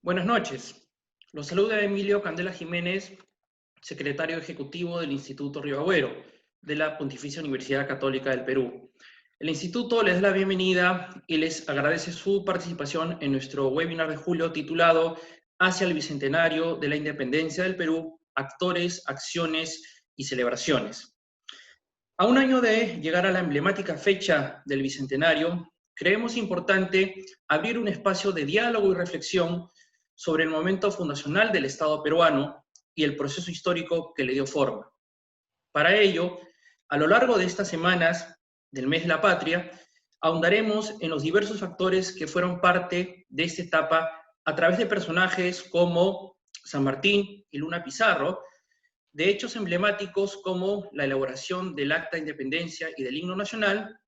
Buenas noches. Los saluda Emilio Candela Jiménez, secretario ejecutivo del Instituto Río Agüero, de la Pontificia Universidad Católica del Perú. El Instituto les da la bienvenida y les agradece su participación en nuestro webinar de julio titulado Hacia el Bicentenario de la Independencia del Perú, Actores, Acciones y Celebraciones. A un año de llegar a la emblemática fecha del Bicentenario, creemos importante abrir un espacio de diálogo y reflexión sobre el momento fundacional del Estado peruano y el proceso histórico que le dio forma. Para ello, a lo largo de estas semanas del mes de la patria, ahondaremos en los diversos factores que fueron parte de esta etapa a través de personajes como San Martín y Luna Pizarro, de hechos emblemáticos como la elaboración del Acta de Independencia y del Himno Nacional,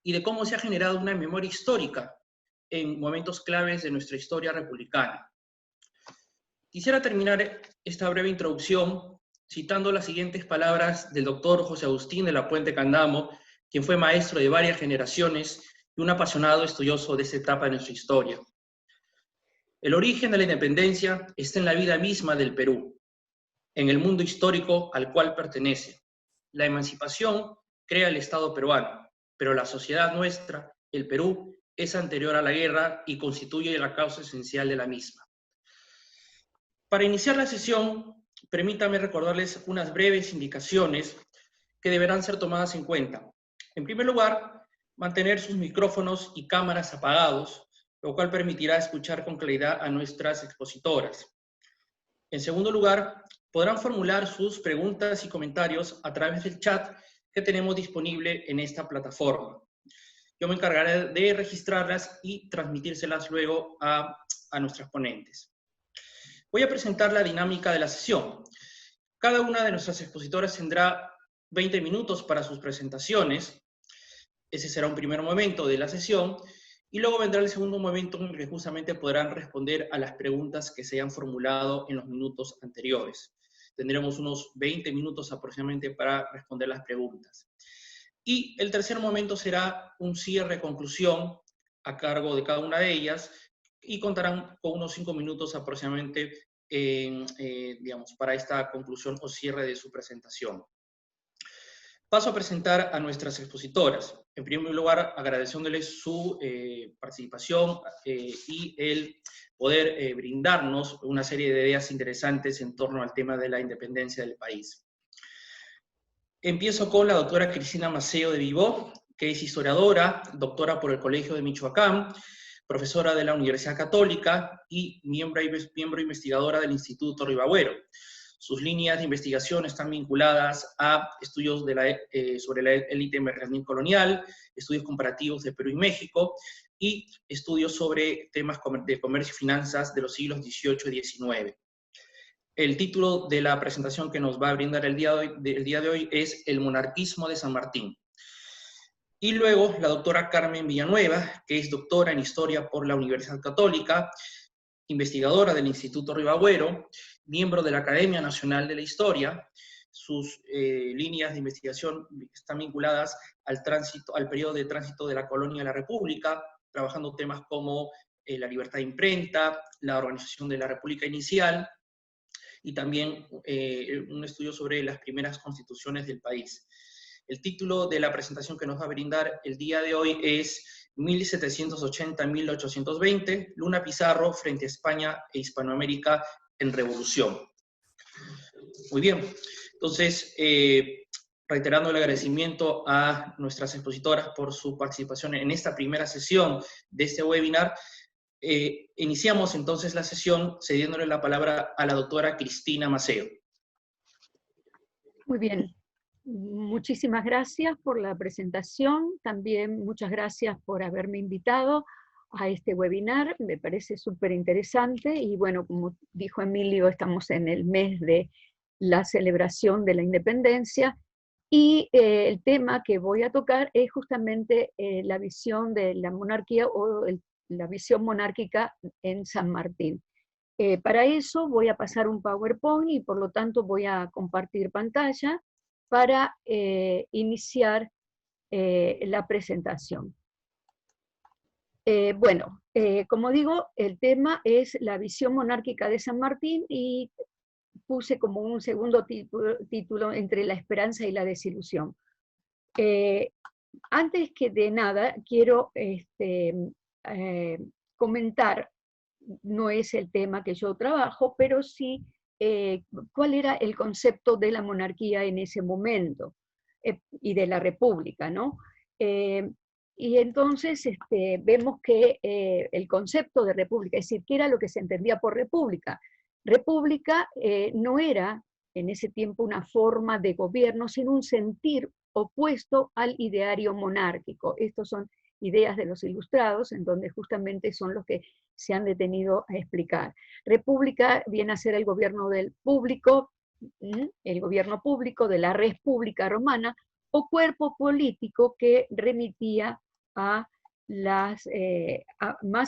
y de cómo se ha generado una memoria histórica en momentos claves de nuestra historia republicana. Quisiera terminar esta breve introducción citando las siguientes palabras del doctor José Agustín de la Puente Candamo, quien fue maestro de varias generaciones y un apasionado estudioso de esta etapa de nuestra historia. El origen de la independencia está en la vida misma del Perú, en el mundo histórico al cual pertenece. La emancipación crea el Estado peruano, pero la sociedad nuestra, el Perú, es anterior a la guerra y constituye la causa esencial de la misma. Para iniciar la sesión, permítame recordarles unas breves indicaciones que deberán ser tomadas en cuenta. En primer lugar, mantener sus micrófonos y cámaras apagados, lo cual permitirá escuchar con claridad a nuestras expositoras. En segundo lugar, podrán formular sus preguntas y comentarios a través del chat que tenemos disponible en esta plataforma. Yo me encargaré de registrarlas y transmitírselas luego a nuestras ponentes. Voy a presentar la dinámica de la sesión. Cada una de nuestras expositoras tendrá 20 minutos para sus presentaciones. Ese será un primer momento de la sesión. Y luego vendrá el segundo momento en el que justamente podrán responder a las preguntas que se hayan formulado en los minutos anteriores. Tendremos unos 20 minutos aproximadamente para responder las preguntas. Y el tercer momento será un cierre, conclusión, a cargo de cada una de ellas, y contarán con unos 5 minutos aproximadamente digamos, para esta conclusión o cierre de su presentación. Paso a presentar a nuestras expositoras. En primer lugar, agradeciéndoles su participación y el poder brindarnos una serie de ideas interesantes en torno al tema de la independencia del país. Empiezo con la doctora Cristina Maceo de Vivó, que es historiadora, doctora por el Colegio de Michoacán, profesora de la Universidad Católica y miembro investigadora del Instituto Río Agüero. Sus líneas de investigación están vinculadas a estudios sobre la élite mercantil colonial, estudios comparativos de Perú y México, y estudios sobre temas de comercio y finanzas de los siglos XVIII y XIX. El título de la presentación que nos va a brindar el día de hoy es El monarquismo de San Martín. Y luego la doctora Carmen Villanueva, que es doctora en Historia por la Universidad Católica, investigadora del Instituto Río Agüero, miembro de la Academia Nacional de la Historia. Sus líneas de investigación están vinculadas al periodo de tránsito de la colonia a la República, trabajando temas como la libertad de imprenta, la organización de la República Inicial, y también un estudio sobre las primeras constituciones del país. El título de la presentación que nos va a brindar el día de hoy es 1780-1820, Luna Pizarro frente a España e Hispanoamérica en revolución. Muy bien, entonces, reiterando el agradecimiento a nuestras expositoras por su participación en esta primera sesión de este webinar, iniciamos entonces la sesión cediéndole la palabra a la doctora Cristina Maceo. Muy bien. Muchísimas gracias por la presentación, también muchas gracias por haberme invitado a este webinar, me parece súper interesante y bueno, como dijo Emilio, estamos en el mes de la celebración de la independencia y el tema que voy a tocar es justamente la visión de la monarquía o la visión monárquica en San Martín. Para eso voy a pasar un PowerPoint y por lo tanto voy a compartir pantalla para iniciar la presentación. Como digo, el tema es la visión monárquica de San Martín y puse como un segundo título entre la esperanza y la desilusión. Antes que de nada, quiero comentar, no es el tema que yo trabajo, pero sí cuál era el concepto de la monarquía en ese momento y de la república, ¿no? Y entonces vemos que el concepto de república, es decir, ¿qué era lo que se entendía por república? República no era en ese tiempo una forma de gobierno, sino un sentir opuesto al ideario monárquico. Estos son ideas de los ilustrados, en donde justamente son los que se han detenido a explicar. República viene a ser el gobierno del público, el gobierno público de la res pública romana, o cuerpo político que remitía a más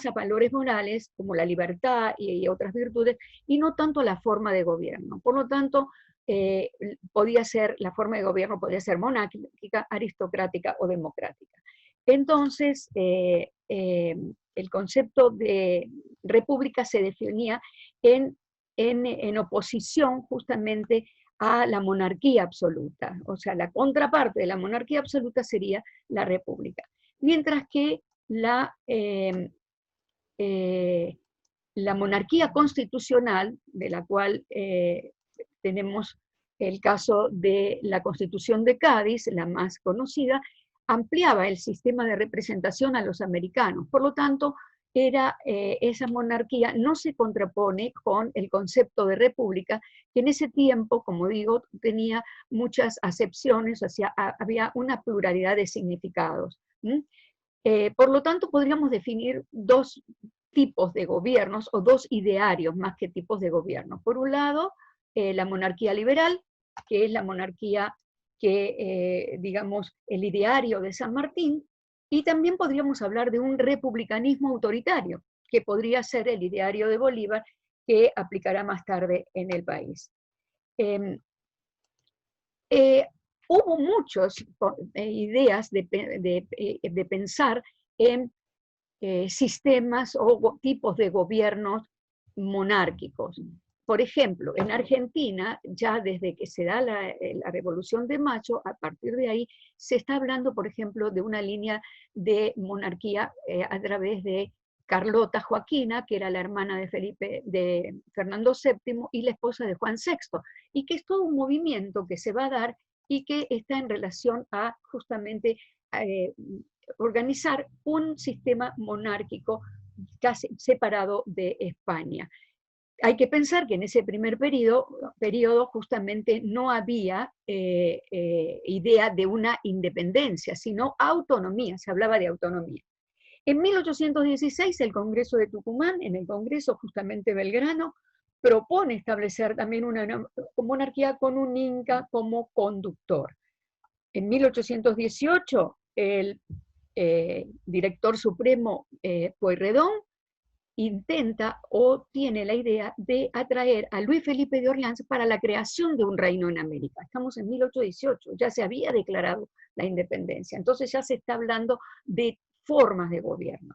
a valores morales como la libertad y otras virtudes, y no tanto a la forma de gobierno. Por lo tanto, la forma de gobierno podía ser monárquica, aristocrática o democrática. Entonces, el concepto de república se definía en oposición justamente a la monarquía absoluta. O sea, la contraparte de la monarquía absoluta sería la república. Mientras que la monarquía constitucional, de la cual tenemos el caso de la Constitución de Cádiz, la más conocida, ampliaba el sistema de representación a los americanos. Por lo tanto, esa monarquía no se contrapone con el concepto de república, que en ese tiempo, como digo, tenía muchas acepciones, o sea, había una pluralidad de significados. Por lo tanto, podríamos definir dos tipos de gobiernos o dos idearios más que tipos de gobierno. Por un lado, la monarquía liberal, que es la monarquía que, digamos, el ideario de San Martín, y también podríamos hablar de un republicanismo autoritario, que podría ser el ideario de Bolívar, que aplicará más tarde en el país. Hubo muchas ideas de pensar en sistemas o tipos de gobiernos monárquicos. Por ejemplo, en Argentina, ya desde que se da la Revolución de Mayo, a partir de ahí, se está hablando, por ejemplo, de una línea de monarquía a través de Carlota Joaquina, que era la hermana de Fernando VII y la esposa de Juan VI, y que es todo un movimiento que se va a dar y que está en relación a justamente organizar un sistema monárquico casi separado de España. Hay que pensar que en ese primer periodo justamente no había idea de una independencia, sino autonomía, se hablaba de autonomía. En 1816 el Congreso de Tucumán, en el Congreso justamente Belgrano, propone establecer también una monarquía con un inca como conductor. En 1818 el director supremo Pueyrredón intenta o tiene la idea de atraer a Luis Felipe de Orleans para la creación de un reino en América. Estamos en 1818, ya se había declarado la independencia, entonces ya se está hablando de formas de gobierno.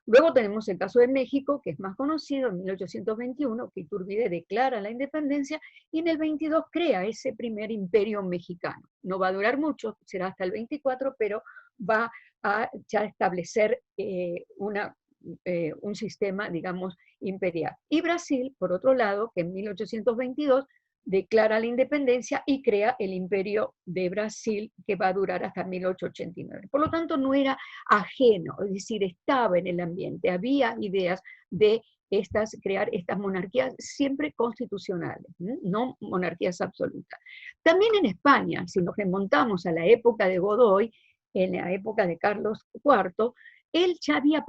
Luego tenemos el caso de México, que es más conocido, en 1821, que Iturbide declara la independencia y en el 22 crea ese primer imperio mexicano. No va a durar mucho, será hasta el 24, pero va a ya establecer un sistema, digamos, imperial. Y Brasil, por otro lado, que en 1822 declara la independencia y crea el imperio de Brasil, que va a durar hasta 1889. Por lo tanto, no era ajeno, es decir, estaba en el ambiente, había ideas de crear estas monarquías siempre constitucionales, no monarquías absolutas. También en España, si nos remontamos a la época de Godoy, en la época de Carlos IV, él ya había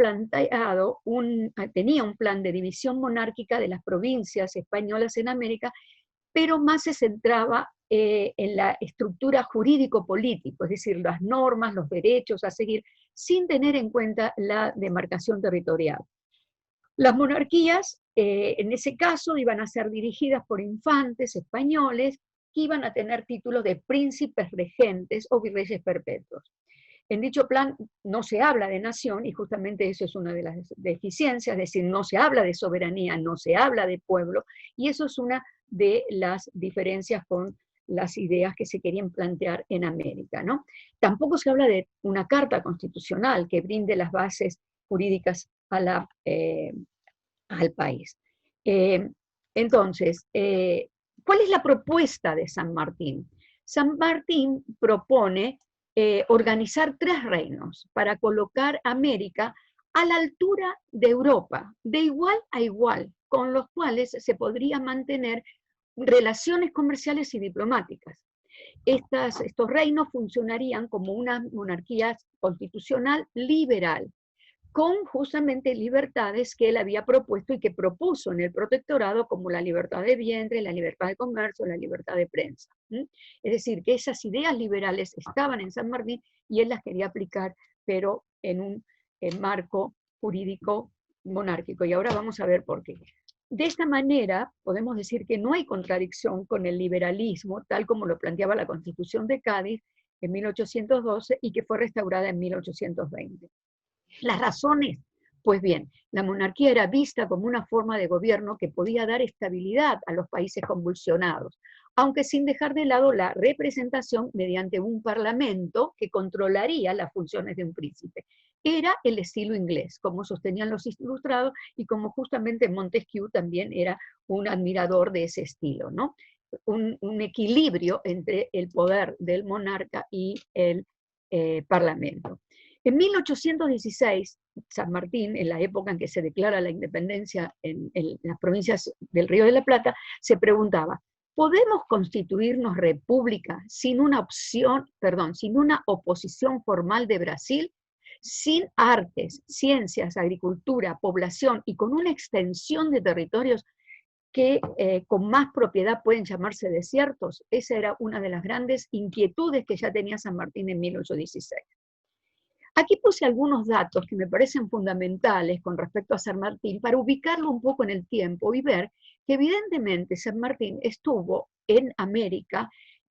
tenía un plan de división monárquica de las provincias españolas en América, pero más se centraba en la estructura jurídico-político, es decir, las normas, los derechos a seguir, sin tener en cuenta la demarcación territorial. Las monarquías, en ese caso, iban a ser dirigidas por infantes españoles que iban a tener títulos de príncipes regentes o virreyes perpetuos. En dicho plan no se habla de nación, y justamente eso es una de las deficiencias, es decir, no se habla de soberanía, no se habla de pueblo, y eso es una de las diferencias con las ideas que se querían plantear en América, ¿no? Tampoco se habla de una carta constitucional que brinde las bases jurídicas al país. Eh, entonces, ¿cuál es la propuesta de San Martín? San Martín propone organizar 3 reinos para colocar América a la altura de Europa, de igual a igual, con los cuales se podría mantener relaciones comerciales y diplomáticas. Estos reinos funcionarían como una monarquía constitucional liberal, con justamente libertades que él había propuesto y que propuso en el protectorado, como la libertad de vientre, la libertad de comercio, la libertad de prensa. Es decir, que esas ideas liberales estaban en San Martín y él las quería aplicar, pero en un marco jurídico monárquico. Y ahora vamos a ver por qué. De esta manera, podemos decir que no hay contradicción con el liberalismo, tal como lo planteaba la Constitución de Cádiz en 1812 y que fue restaurada en 1820. Las razones, pues bien, la monarquía era vista como una forma de gobierno que podía dar estabilidad a los países convulsionados, aunque sin dejar de lado la representación mediante un parlamento que controlaría las funciones de un príncipe. Era el estilo inglés, como sostenían los ilustrados y como justamente Montesquieu también era un admirador de ese estilo, ¿no? Un equilibrio entre el poder del monarca y el parlamento. En 1816, San Martín, en la época en que se declara la independencia en las provincias del Río de la Plata, se preguntaba, ¿podemos constituirnos república sin una oposición formal de Brasil? Sin artes, ciencias, agricultura, población y con una extensión de territorios que con más propiedad pueden llamarse desiertos. Esa era una de las grandes inquietudes que ya tenía San Martín en 1816. Aquí puse algunos datos que me parecen fundamentales con respecto a San Martín para ubicarlo un poco en el tiempo y ver que evidentemente San Martín estuvo en América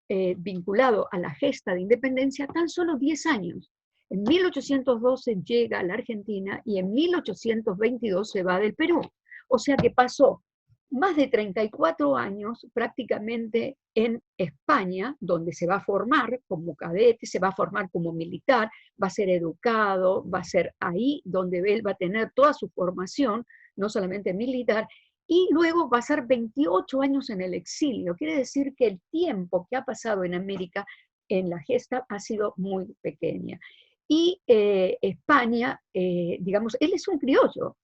vinculado a la gesta de independencia tan solo 10 años. En 1812 llega a la Argentina y en 1822 se va del Perú. O sea que pasó más de 34 años prácticamente en España, donde se va a formar como cadete, se va a formar como militar, va a ser educado, va a ser ahí donde él va a tener toda su formación, no solamente militar, y luego va a ser 28 años en el exilio. Quiere decir que el tiempo que ha pasado en América en la gesta ha sido muy pequeña. Y España, digamos, él es un criollo,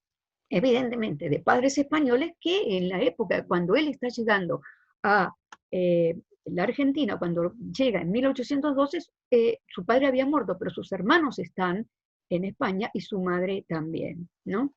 evidentemente, de padres españoles que en la época cuando él está llegando a la Argentina, cuando llega en 1812, su padre había muerto, pero sus hermanos están en España y su madre también, ¿no?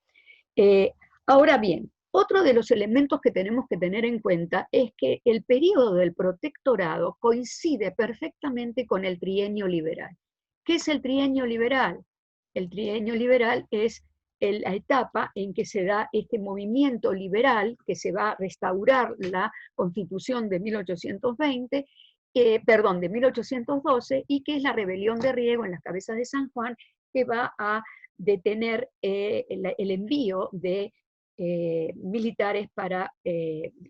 Ahora bien, otro de los elementos que tenemos que tener en cuenta es que el periodo del protectorado coincide perfectamente con el trienio liberal. ¿Qué es el trienio liberal? El trienio liberal es la etapa en que se da este movimiento liberal, que se va a restaurar la Constitución de 1820, de 1812, y que es la rebelión de Riego en las Cabezas de San Juan, que va a detener el envío de militares para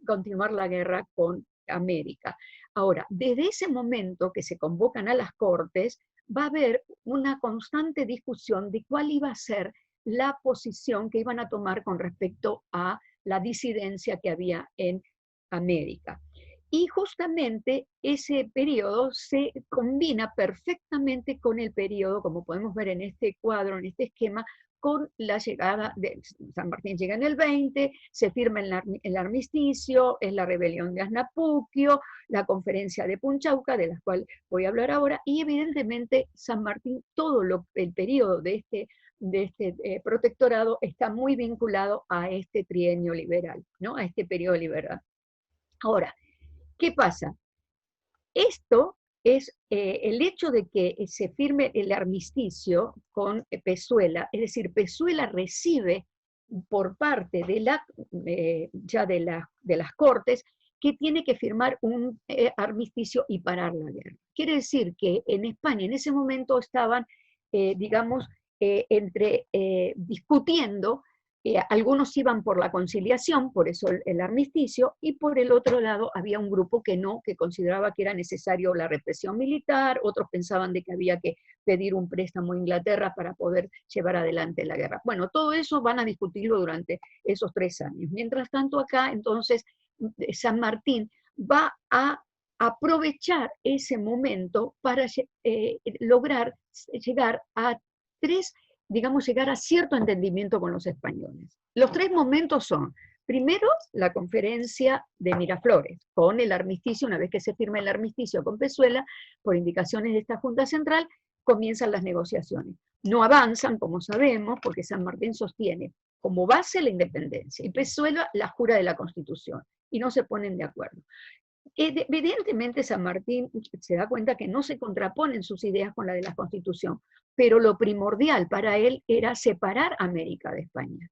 continuar la guerra con América. Ahora, desde ese momento que se convocan a las Cortes, va a haber una constante discusión de cuál iba a ser la posición que iban a tomar con respecto a la disidencia que había en América. Y justamente ese periodo se combina perfectamente con el periodo, como podemos ver en este cuadro, en este esquema, con la llegada de San Martín. Llega en el 20, se firma el armisticio, es la rebelión de Asnapuquio, la conferencia de Punchauca, de la cual voy a hablar ahora, y evidentemente San Martín, todo el periodo de este protectorado está muy vinculado a este trienio liberal, ¿no? A este periodo liberal. Ahora, ¿qué pasa? Esto es el hecho de que se firme el armisticio con Pezuela, es decir, Pezuela recibe por parte de las Cortes que tiene que firmar un armisticio y parar la guerra. Quiere decir que en España en ese momento estaban digamos, discutiendo. Algunos iban por la conciliación, por eso el armisticio, y por el otro lado había un grupo que no, que consideraba que era necesario la represión militar, otros pensaban de que había que pedir un préstamo a Inglaterra para poder llevar adelante la guerra. Bueno, todo eso van a discutirlo durante esos 3 años. Mientras tanto acá, entonces, San Martín va a aprovechar ese momento para lograr llegar a llegar a cierto entendimiento con los españoles. Los 3 momentos son, primero, la conferencia de Miraflores, con el armisticio, una vez que se firma el armisticio con Pezuela, por indicaciones de esta Junta Central, comienzan las negociaciones. No avanzan, como sabemos, porque San Martín sostiene como base la independencia, y Pezuela la jura de la Constitución, y no se ponen de acuerdo. Evidentemente San Martín se da cuenta que no se contraponen sus ideas con la de la Constitución, pero lo primordial para él era separar América de España,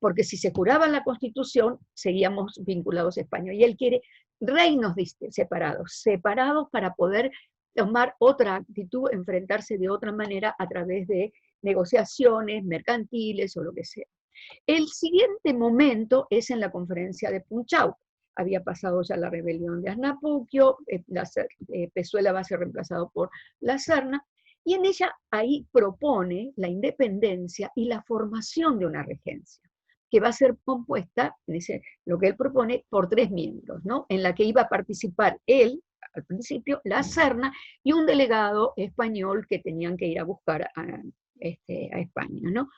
porque si se juraba la Constitución, seguíamos vinculados a España, y él quiere reinos separados para poder tomar otra actitud, enfrentarse de otra manera a través de negociaciones mercantiles o lo que sea. El siguiente momento es en la conferencia de Punchau. Había pasado ya la rebelión de Asnapuquio, Pezuela va a ser reemplazado por La Serna, y en ella ahí propone la independencia y la formación de una regencia, que va a ser compuesta, dice, lo que él propone, por 3 miembros, ¿no? En la que iba a participar él, al principio, La Serna, y un delegado español que tenían que ir a buscar a España, ¿no?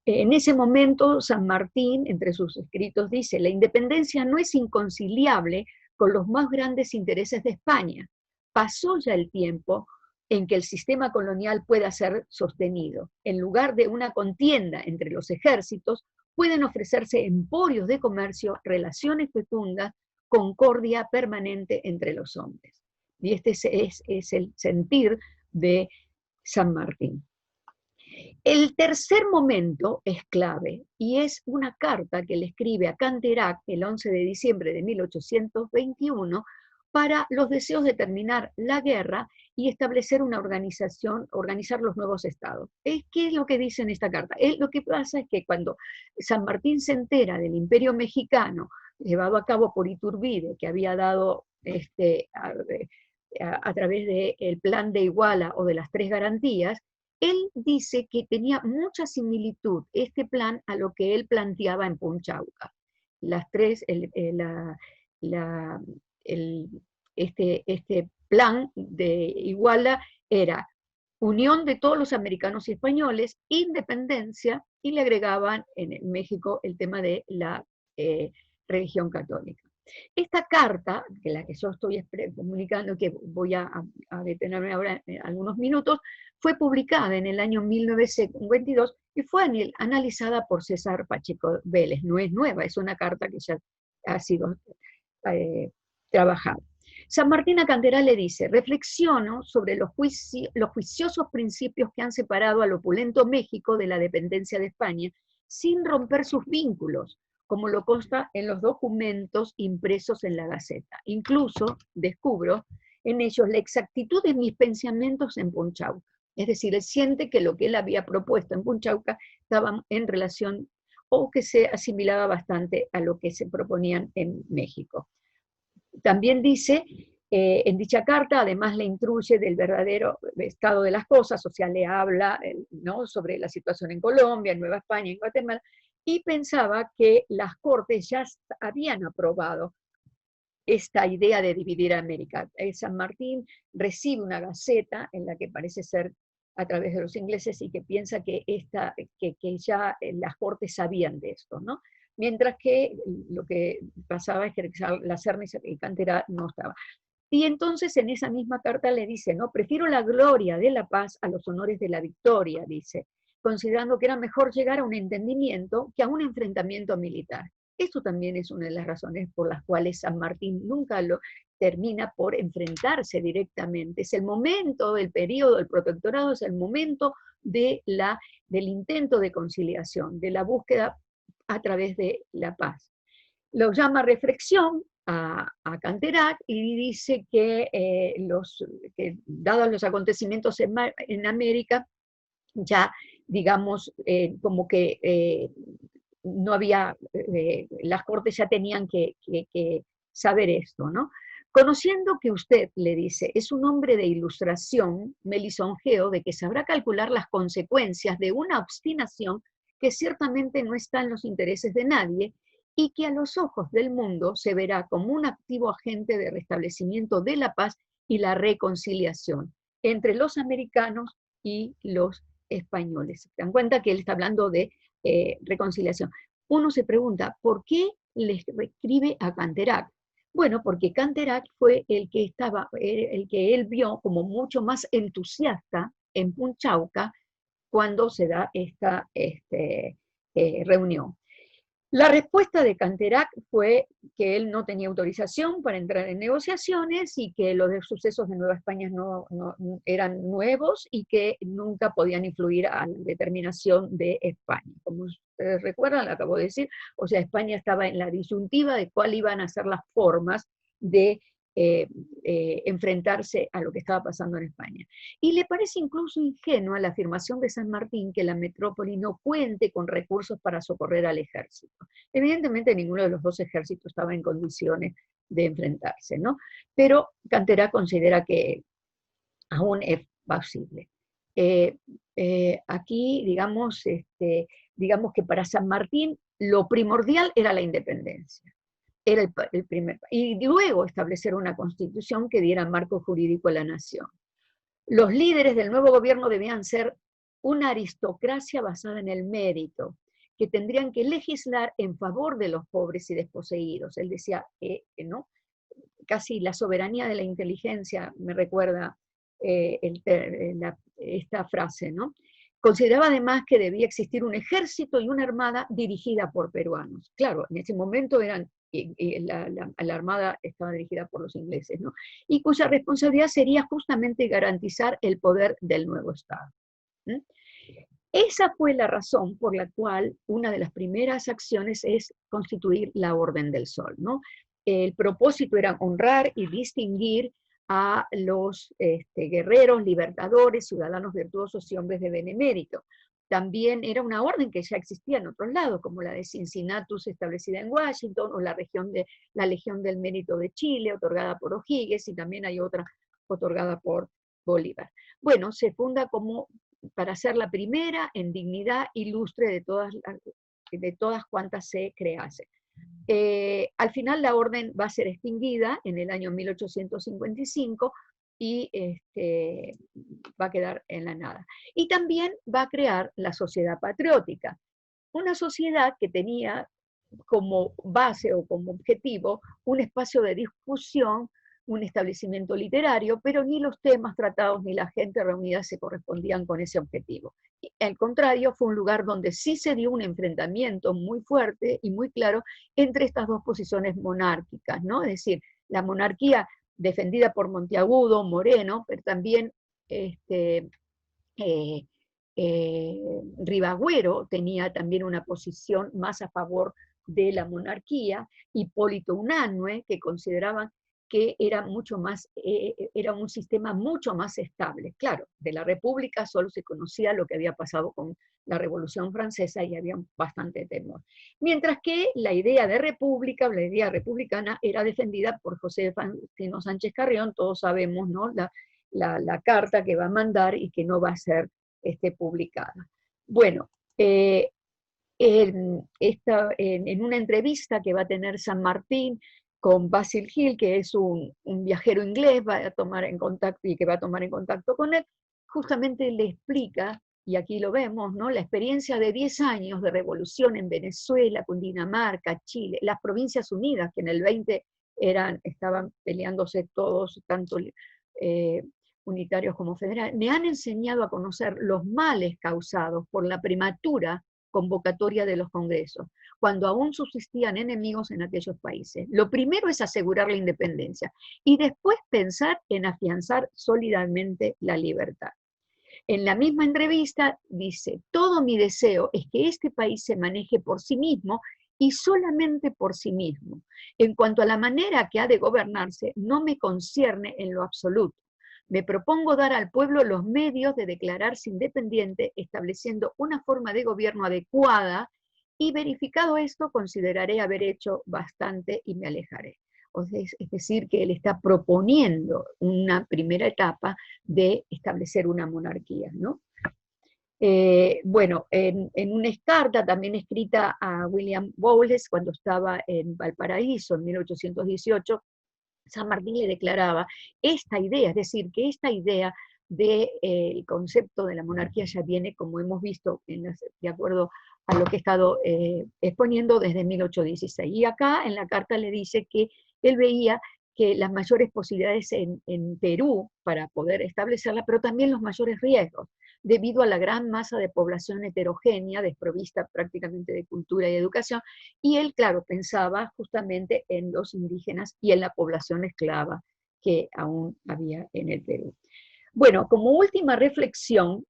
En ese momento, San Martín, entre sus escritos, dice: la independencia no es inconciliable con los más grandes intereses de España. Pasó ya el tiempo en que el sistema colonial pueda ser sostenido. En lugar de una contienda entre los ejércitos, pueden ofrecerse emporios de comercio, relaciones fecundas, concordia permanente entre los hombres. Y este es el sentir de San Martín. El tercer momento es clave, y es una carta que le escribe a Canterac el 11 de diciembre de 1821 para los deseos de terminar la guerra y establecer una organización, organizar los nuevos estados. ¿Qué es lo que dice en esta carta? Lo que pasa es que cuando San Martín se entera del Imperio Mexicano, llevado a cabo por Iturbide, que había dado a través del Plan de Iguala o de las 3 garantías, él dice que tenía mucha similitud este plan a lo que él planteaba en Punchauca. Este plan de Iguala era unión de todos los americanos y españoles, independencia, y le agregaban en México el tema de la religión católica. Esta carta, que la que yo estoy comunicando, que voy a detenerme ahora en algunos minutos, fue publicada en el año 1952 y fue analizada por César Pacheco Vélez. No es nueva, es una carta que ya ha sido trabajada. San Martín a Canterac le dice: reflexiono sobre los juiciosos principios que han separado al opulento México de la dependencia de España, sin romper sus vínculos, como lo consta en los documentos impresos en la Gaceta. Incluso descubro en ellos la exactitud de mis pensamientos en Punchauca. Es decir, él siente que lo que él había propuesto en Punchauca estaba en relación o que se asimilaba bastante a lo que se proponían en México. También dice, en dicha carta, además le instruye del verdadero estado de las cosas, o sea, le habla ¿no? sobre la situación en Colombia, en Nueva España, en Guatemala, y pensaba que las Cortes ya habían aprobado esta idea de dividir a América. San Martín recibe una gaceta en la que parece ser a través de los ingleses y que piensa que ya las Cortes sabían de esto, ¿no? Mientras que lo que pasaba es que La Serna y Canterac no estaba. Y entonces en esa misma carta le dice, ¿no? Prefiero la gloria de la paz a los honores de la victoria, dice, considerando que era mejor llegar a un entendimiento que a un enfrentamiento militar. Esto también es una de las razones por las cuales San Martín nunca lo termina por enfrentarse directamente. Es el momento del periodo del protectorado, es el momento del intento de conciliación, de la búsqueda a través de la paz. Lo llama reflexión a Canterac y dice que dados los acontecimientos en América, ya, digamos, como que no había, las cortes ya tenían que saber esto, ¿no? Conociendo que usted, le dice, es un hombre de ilustración, me lisonjeo de que sabrá calcular las consecuencias de una obstinación que ciertamente no está en los intereses de nadie y que a los ojos del mundo se verá como un activo agente de restablecimiento de la paz y la reconciliación entre los americanos y los españoles. Se dan cuenta que él está hablando de reconciliación. Uno se pregunta, ¿por qué le escribe a Canterac? Bueno, porque Canterac fue el que él vio como mucho más entusiasta en Punchauca cuando se da esta reunión. La respuesta de Canterac fue que él no tenía autorización para entrar en negociaciones y que los sucesos de Nueva España no eran nuevos y que nunca podían influir a la determinación de España. Como ustedes recuerdan, lo acabo de decir, o sea, España estaba en la disyuntiva de cuál iban a ser las formas de enfrentarse a lo que estaba pasando en España. Y le parece incluso ingenua la afirmación de San Martín que la metrópoli no cuente con recursos para socorrer al ejército. Evidentemente ninguno de los dos ejércitos estaba en condiciones de enfrentarse, ¿no? Pero Canterac considera que aún es posible. Aquí, digamos que para San Martín lo primordial era la independencia. Era el primer, y luego establecer una constitución que diera marco jurídico a la nación. Los líderes del nuevo gobierno debían ser una aristocracia basada en el mérito, que tendrían que legislar en favor de los pobres y desposeídos. Él decía, ¿no? Casi la soberanía de la inteligencia, me recuerda esta frase, ¿no? Consideraba además que debía existir un ejército y una armada dirigida por peruanos. Claro, en ese momento la armada estaba dirigida por los ingleses, ¿no? Y cuya responsabilidad sería justamente garantizar el poder del nuevo Estado. ¿Mm? Esa fue la razón por la cual una de las primeras acciones es constituir la Orden del Sol, ¿no? El propósito era honrar y distinguir a los guerreros, libertadores, ciudadanos virtuosos y hombres de benemérito. También era una orden que ya existía en otros lados, como la de Cincinnatus establecida en Washington, o la Legión del Mérito de Chile, otorgada por O'Higgins, y también hay otra otorgada por Bolívar. Bueno, se funda como para ser la primera en dignidad ilustre de todas cuantas se creasen. Al final la orden va a ser extinguida en el año 1855 y va a quedar en la nada. Y también va a crear la Sociedad Patriótica, una sociedad que tenía como base o como objetivo un espacio de discusión, un establecimiento literario, pero ni los temas tratados ni la gente reunida se correspondían con ese objetivo. Al contrario, fue un lugar donde sí se dio un enfrentamiento muy fuerte y muy claro entre estas dos posiciones monárquicas, ¿no? Es decir, la monarquía defendida por Monteagudo, Moreno, pero también Ribagüero tenía también una posición más a favor de la monarquía, Hipólito Unanue, que consideraban que era era un sistema mucho más estable. Claro, de la República solo se conocía lo que había pasado con la Revolución Francesa y había bastante temor. Mientras que la idea de república, la idea republicana, era defendida por José Faustino Sánchez Carrión, todos sabemos, ¿no? La carta que va a mandar y que no va a ser publicada. Bueno, en una entrevista que va a tener San Martín con Basil Hill, que es un viajero inglés, va a tomar en contacto y que va a tomar en contacto con él, justamente le explica, y aquí lo vemos, ¿no? La experiencia de 10 años de revolución en Venezuela, Cundinamarca, Chile, las Provincias Unidas, que en el 20 estaban peleándose todos, tanto unitarios como federales, me han enseñado a conocer los males causados por la prematura convocatoria de los congresos, cuando aún subsistían enemigos en aquellos países. Lo primero es asegurar la independencia y después pensar en afianzar sólidamente la libertad. En la misma entrevista dice, todo mi deseo es que este país se maneje por sí mismo y solamente por sí mismo. En cuanto a la manera que ha de gobernarse, no me concierne en lo absoluto. Me propongo dar al pueblo los medios de declararse independiente, estableciendo una forma de gobierno adecuada, y verificado esto, consideraré haber hecho bastante y me alejaré. O sea, es decir, que él está proponiendo una primera etapa de establecer una monarquía, ¿no? Bueno, en una carta también escrita a William Bowles cuando estaba en Valparaíso en 1818, San Martín le declaraba esta idea, es decir, que esta idea del concepto de la monarquía ya viene, como hemos visto, de acuerdo a lo que he estado exponiendo desde 1816. Y acá en la carta le dice que él veía que las mayores posibilidades en Perú para poder establecerla, pero también los mayores riesgos, debido a la gran masa de población heterogénea, desprovista prácticamente de cultura y educación, y él, claro, pensaba justamente en los indígenas y en la población esclava que aún había en el Perú. Bueno, como última reflexión,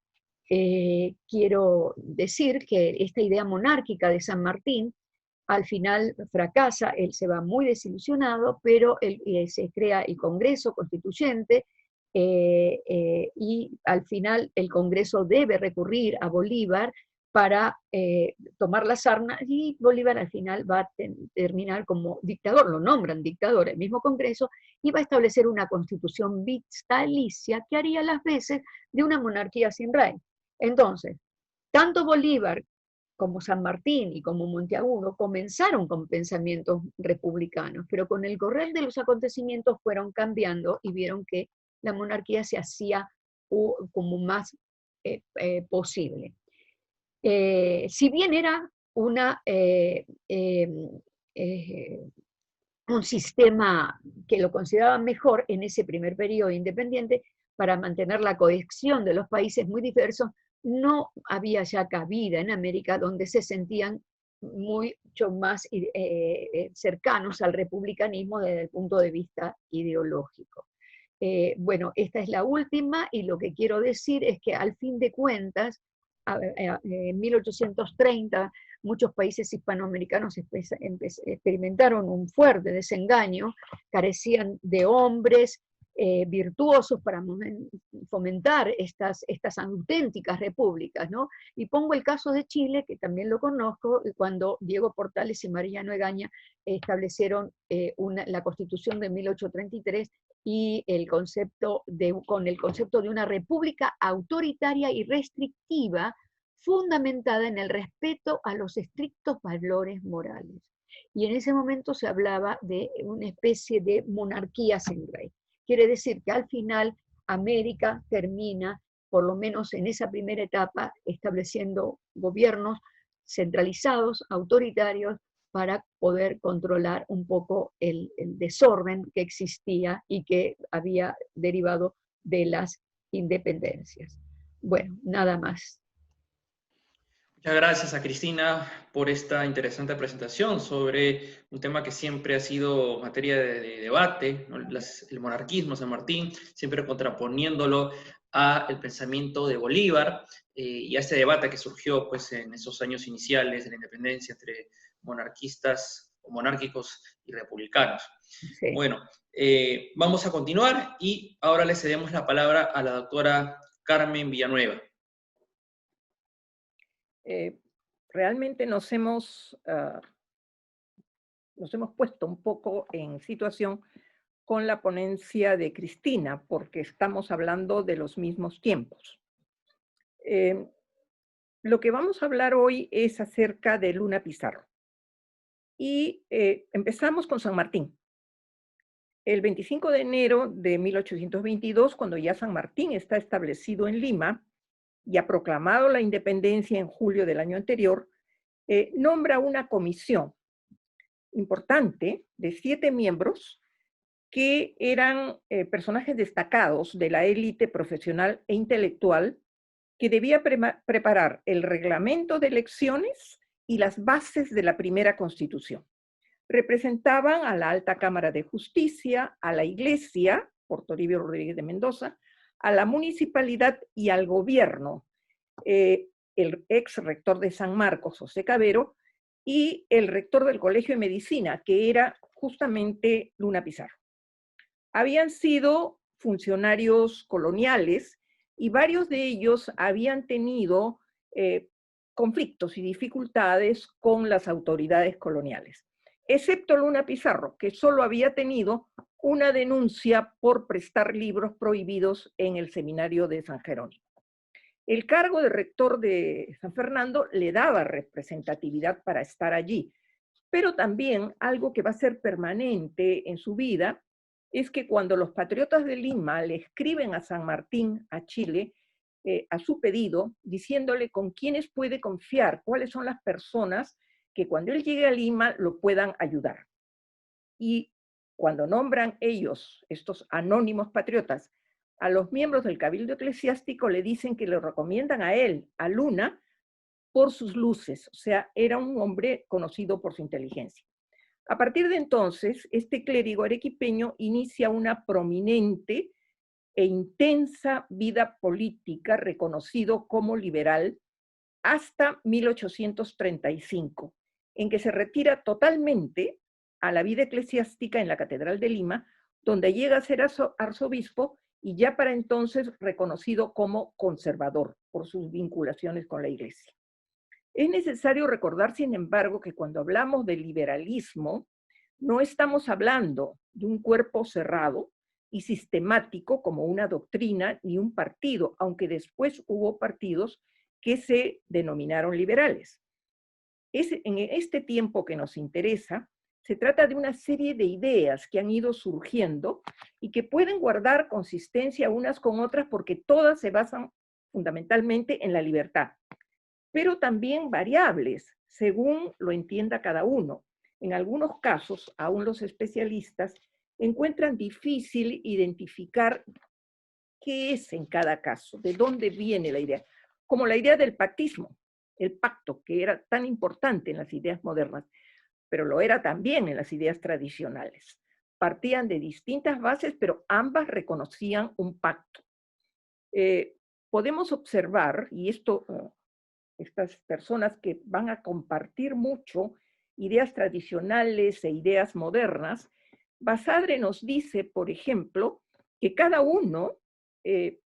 quiero decir que esta idea monárquica de San Martín al final fracasa, él se va muy desilusionado, pero se crea el Congreso Constituyente, y al final el Congreso debe recurrir a Bolívar para tomar las armas, y Bolívar al final va a terminar como dictador, lo nombran dictador el mismo Congreso, y va a establecer una constitución vitalicia que haría las veces de una monarquía sin rey. Entonces, tanto Bolívar como San Martín y como Monteagudo comenzaron con pensamientos republicanos, pero con el correr de los acontecimientos fueron cambiando y vieron que la monarquía se hacía como más posible. Si bien era un sistema que lo consideraban mejor en ese primer periodo independiente, para mantener la cohesión de los países muy diversos, no había ya cabida en América donde se sentían mucho más cercanos al republicanismo desde el punto de vista ideológico. Bueno, esta es la última, y lo que quiero decir es que al fin de cuentas, en 1830, muchos países hispanoamericanos experimentaron un fuerte desengaño, carecían de hombres virtuosos para fomentar estas auténticas repúblicas, ¿no? Y pongo el caso de Chile, que también lo conozco, cuando Diego Portales y Mariano Egaña establecieron la Constitución de 1833, y con el concepto de una república autoritaria y restrictiva, fundamentada en el respeto a los estrictos valores morales. Y en ese momento se hablaba de una especie de monarquía sin rey. Quiere decir que al final América termina, por lo menos en esa primera etapa, estableciendo gobiernos centralizados, autoritarios, para poder controlar un poco el desorden que existía y que había derivado de las independencias. Bueno, nada más. Muchas gracias a Cristina por esta interesante presentación sobre un tema que siempre ha sido materia de debate, ¿no? El monarquismo, San Martín, siempre contraponiéndolo al pensamiento de Bolívar, y a este debate que surgió pues, en esos años iniciales de la independencia entre monarquistas o monárquicos y republicanos. Sí. Bueno, vamos a continuar y ahora le cedemos la palabra a la doctora Carmen Villanueva. Realmente nos hemos puesto un poco en situación con la ponencia de Cristina, porque estamos hablando de los mismos tiempos. Lo que vamos a hablar hoy es acerca de Luna Pizarro. Y empezamos con San Martín. El 25 de enero de 1822, cuando ya San Martín está establecido en Lima y ha proclamado la independencia en julio del año anterior, nombra una comisión importante de 7 miembros que eran personajes destacados de la élite profesional e intelectual, que debía preparar el reglamento de elecciones y las bases de la primera Constitución. Representaban a la Alta Cámara de Justicia, a la Iglesia, por Toribio Rodríguez de Mendoza, a la municipalidad y al gobierno, el ex rector de San Marcos, José Cavero, y el rector del Colegio de Medicina, que era justamente Luna Pizarro. Habían sido funcionarios coloniales y varios de ellos habían tenido conflictos y dificultades con las autoridades coloniales, excepto Luna Pizarro, que solo había tenido una denuncia por prestar libros prohibidos en el seminario de San Jerónimo. El cargo de rector de San Fernando le daba representatividad para estar allí, pero también algo que va a ser permanente en su vida es que cuando los patriotas de Lima le escriben a San Martín, a Chile, a su pedido, diciéndole con quiénes puede confiar, cuáles son las personas que cuando él llegue a Lima lo puedan ayudar. Y cuando nombran ellos, estos anónimos patriotas, a los miembros del Cabildo Eclesiástico, le dicen que le recomiendan a él, a Luna, por sus luces, o sea, era un hombre conocido por su inteligencia. A partir de entonces, este clérigo arequipeño inicia una prominente e intensa vida política, reconocido como liberal, hasta 1835, en que se retira totalmente a la vida eclesiástica en la Catedral de Lima, donde llega a ser arzobispo y ya para entonces reconocido como conservador por sus vinculaciones con la Iglesia. Es necesario recordar, sin embargo, que cuando hablamos de liberalismo, no estamos hablando de un cuerpo cerrado y sistemático como una doctrina ni un partido, aunque después hubo partidos que se denominaron liberales. En este tiempo que nos interesa, se trata de una serie de ideas que han ido surgiendo y que pueden guardar consistencia unas con otras porque todas se basan fundamentalmente en la libertad, pero también variables, según lo entienda cada uno. En algunos casos, aún los especialistas encuentran difícil identificar qué es en cada caso, de dónde viene la idea, como la idea del pactismo, el pacto, que era tan importante en las ideas modernas, pero lo era también en las ideas tradicionales. Partían de distintas bases, pero ambas reconocían un pacto. Podemos observar, y esto, estas personas que van a compartir mucho ideas tradicionales e ideas modernas, Basadre nos dice, por ejemplo, que cada uno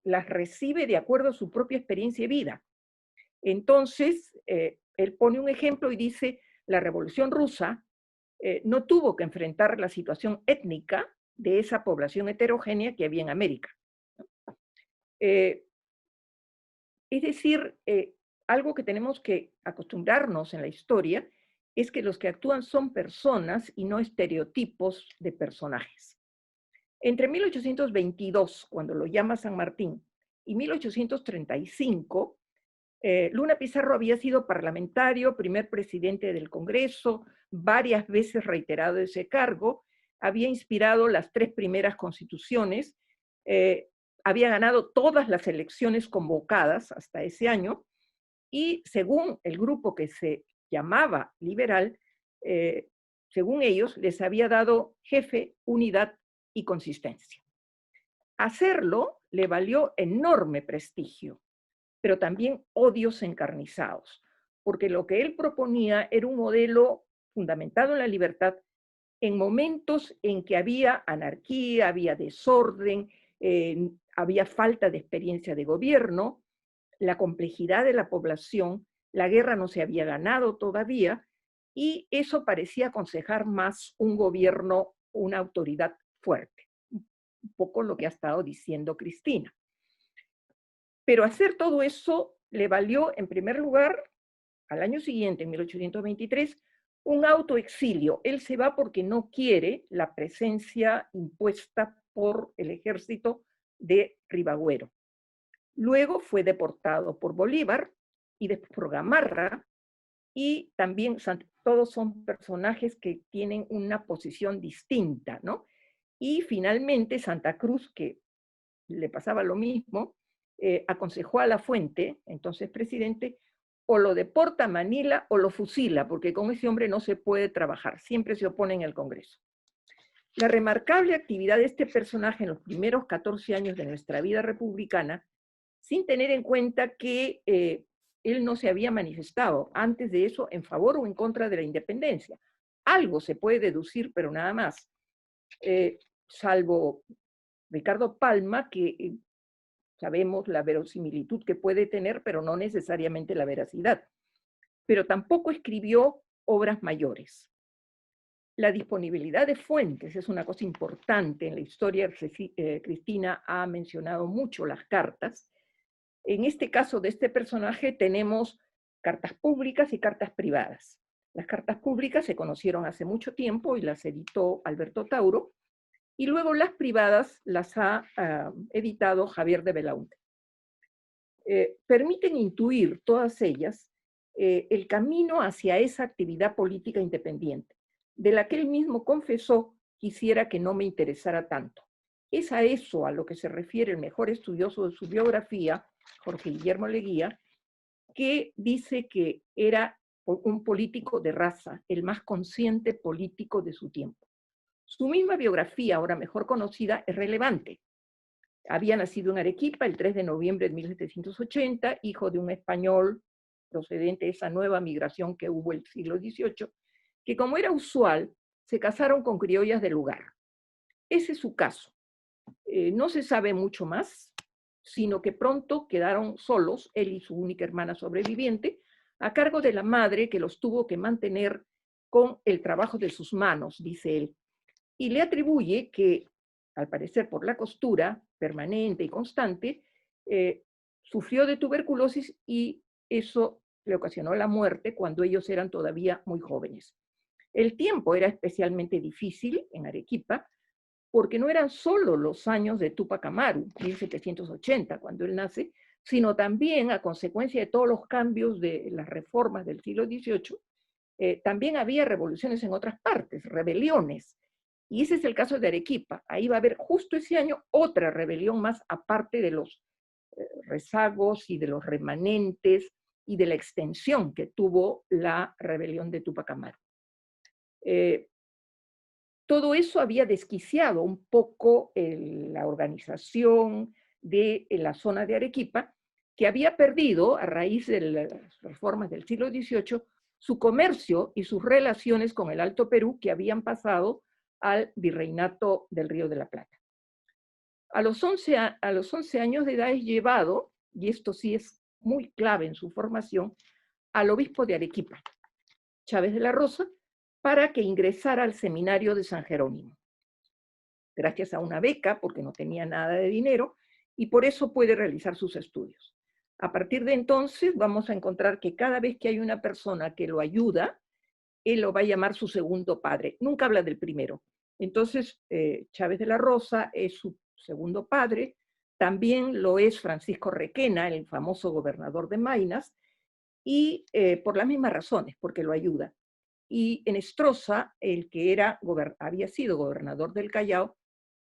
las recibe de acuerdo a su propia experiencia de vida. Entonces, él pone un ejemplo y dice, la Revolución Rusa no tuvo que enfrentar la situación étnica de esa población heterogénea que había en América. Es decir, algo que tenemos que acostumbrarnos en la historia es que los que actúan son personas y no estereotipos de personajes. Entre 1822, cuando lo llama San Martín, y 1835, Luna Pizarro había sido parlamentario, primer presidente del Congreso, varias veces reiterado ese cargo, había inspirado las 3 primeras constituciones, había ganado todas las elecciones convocadas hasta ese año, y según el grupo que se llamaba liberal, según ellos, les había dado jefe, unidad y consistencia. Hacerlo le valió enorme prestigio, pero también odios encarnizados, porque lo que él proponía era un modelo fundamentado en la libertad en momentos en que había anarquía, había desorden, había falta de experiencia de gobierno, la complejidad de la población, la guerra no se había ganado todavía, y eso parecía aconsejar más un gobierno, una autoridad fuerte. Un poco lo que ha estado diciendo Cristina. Pero hacer todo eso le valió, en primer lugar, al año siguiente, en 1823, un autoexilio. Él se va porque no quiere la presencia impuesta por el ejército de Ribagüero. Luego fue deportado por Bolívar y después por Gamarra, y también todos son personajes que tienen una posición distinta, ¿no? Y finalmente Santa Cruz, que le pasaba lo mismo, aconsejó a Lafuente, entonces presidente, o lo deporta a Manila o lo fusila, porque con ese hombre no se puede trabajar, siempre se opone en el Congreso. La remarcable actividad de este personaje en los primeros 14 años de nuestra vida republicana, sin tener en cuenta que él no se había manifestado antes de eso en favor o en contra de la independencia. Algo se puede deducir, pero nada más, salvo Ricardo Palma, que sabemos la verosimilitud que puede tener, pero no necesariamente la veracidad. Pero tampoco escribió obras mayores. La disponibilidad de fuentes es una cosa importante en la historia. Cristina ha mencionado mucho las cartas. En este caso de este personaje tenemos cartas públicas y cartas privadas. Las cartas públicas se conocieron hace mucho tiempo y las editó Alberto Tauro, y luego las privadas las ha editado Javier de Belaunte. Permiten intuir todas ellas el camino hacia esa actividad política independiente, de la que él mismo confesó quisiera que no me interesara tanto. Es a eso a lo que se refiere el mejor estudioso de su biografía, Jorge Guillermo Leguía, que dice que era un político de raza, el más consciente político de su tiempo. Su misma biografía, ahora mejor conocida, es relevante. Había nacido en Arequipa el 3 de noviembre de 1780, hijo de un español procedente de esa nueva migración que hubo el siglo XVIII, que como era usual, se casaron con criollas del lugar. Ese es su caso. No se sabe mucho más, sino que pronto quedaron solos, él y su única hermana sobreviviente, a cargo de la madre que los tuvo que mantener con el trabajo de sus manos, dice él. Y le atribuye que, al parecer por la costura permanente y constante, sufrió de tuberculosis y eso le ocasionó la muerte cuando ellos eran todavía muy jóvenes. El tiempo era especialmente difícil en Arequipa, porque no eran solo los años de Túpac Amaru, 1780, cuando él nace, sino también a consecuencia de todos los cambios de las reformas del siglo XVIII, también había revoluciones en otras partes, rebeliones. Y ese es el caso de Arequipa. Ahí va a haber justo ese año otra rebelión más, aparte de los rezagos y de los remanentes y de la extensión que tuvo la rebelión de Túpac Amaru. Todo eso había desquiciado un poco la organización de la zona de Arequipa, que había perdido, a raíz de las reformas del siglo XVIII, su comercio y sus relaciones con el Alto Perú, que habían pasado al virreinato del Río de la Plata. A los 11 años de edad es llevado, y esto sí es muy clave en su formación, al obispo de Arequipa, Chávez de la Rosa, para que ingresara al seminario de San Jerónimo, gracias a una beca, porque no tenía nada de dinero, y por eso puede realizar sus estudios. A partir de entonces vamos a encontrar que cada vez que hay una persona que lo ayuda, él lo va a llamar su segundo padre. Nunca habla del primero. Entonces, Chávez de la Rosa es su segundo padre, también lo es Francisco Requena, el famoso gobernador de Maynas, y por las mismas razones, porque lo ayuda. Y Enestrosa, el que había sido gobernador del Callao,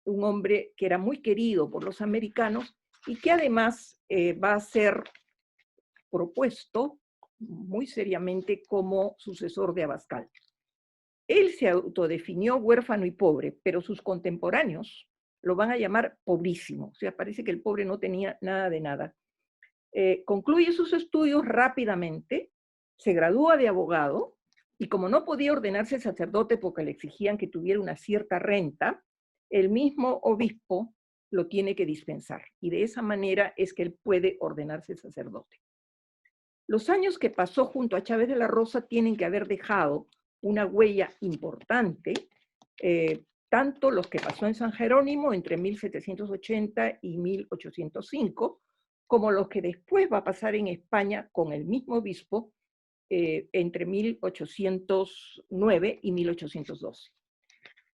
un hombre que era muy querido por los americanos y que además va a ser propuesto muy seriamente como sucesor de Abascal. Él se autodefinió huérfano y pobre, pero sus contemporáneos lo van a llamar pobrísimo. O sea, parece que el pobre no tenía nada de nada. Concluye sus estudios rápidamente, se gradúa de abogado, y como no podía ordenarse sacerdote porque le exigían que tuviera una cierta renta, el mismo obispo lo tiene que dispensar. Y de esa manera es que él puede ordenarse sacerdote. Los años que pasó junto a Chávez de la Rosa tienen que haber dejado una huella importante, tanto los que pasó en San Jerónimo entre 1780 y 1805, como los que después va a pasar en España con el mismo obispo, entre 1809 y 1812.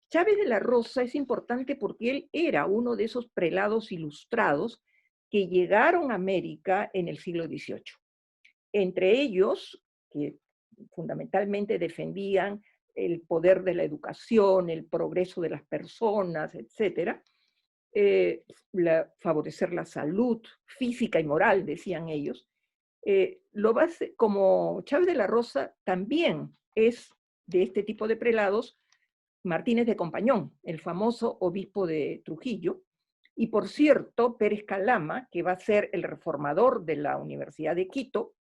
Chávez de la Rosa es importante porque él era uno de esos prelados ilustrados que llegaron a América en el siglo XVIII. Entre ellos, que fundamentalmente defendían el poder de la educación, el progreso de las personas, etc., favorecer la salud física y moral, decían ellos. Como Chávez de la Rosa también es de este tipo de prelados, Martínez de Compañón, el famoso obispo de Trujillo, y por cierto, Pérez Calama, que va a ser el reformador de la Universidad de Quito,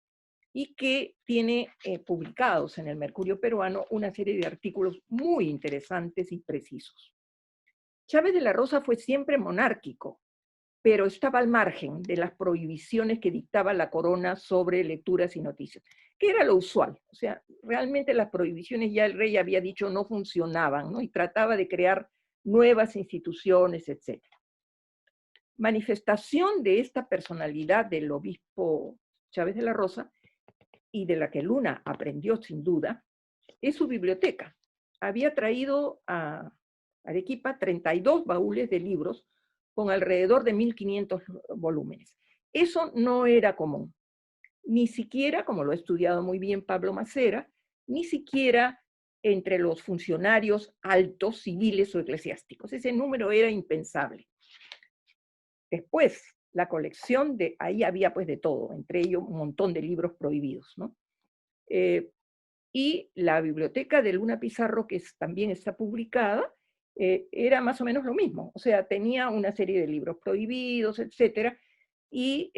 y que tiene publicados en el Mercurio Peruano una serie de artículos muy interesantes y precisos. Chávez de la Rosa fue siempre monárquico, pero estaba al margen de las prohibiciones que dictaba la corona sobre lecturas y noticias, que era lo usual. O sea, realmente las prohibiciones ya el rey había dicho no funcionaban, ¿no? Y trataba de crear nuevas instituciones, etc. Manifestación de esta personalidad del obispo Chávez de la Rosa, y de la que Luna aprendió sin duda, es su biblioteca. Había traído a Arequipa 32 baúles de libros con alrededor de 1500 volúmenes. Eso no era común, ni siquiera, como lo ha estudiado muy bien Pablo Macera, ni siquiera entre los funcionarios altos, civiles o eclesiásticos. Ese número era impensable. Después, la colección ahí había pues de todo, entre ellos un montón de libros prohibidos, ¿no? Y la biblioteca de Luna Pizarro, que también está publicada, era más o menos lo mismo. O sea, tenía una serie de libros prohibidos, etcétera, y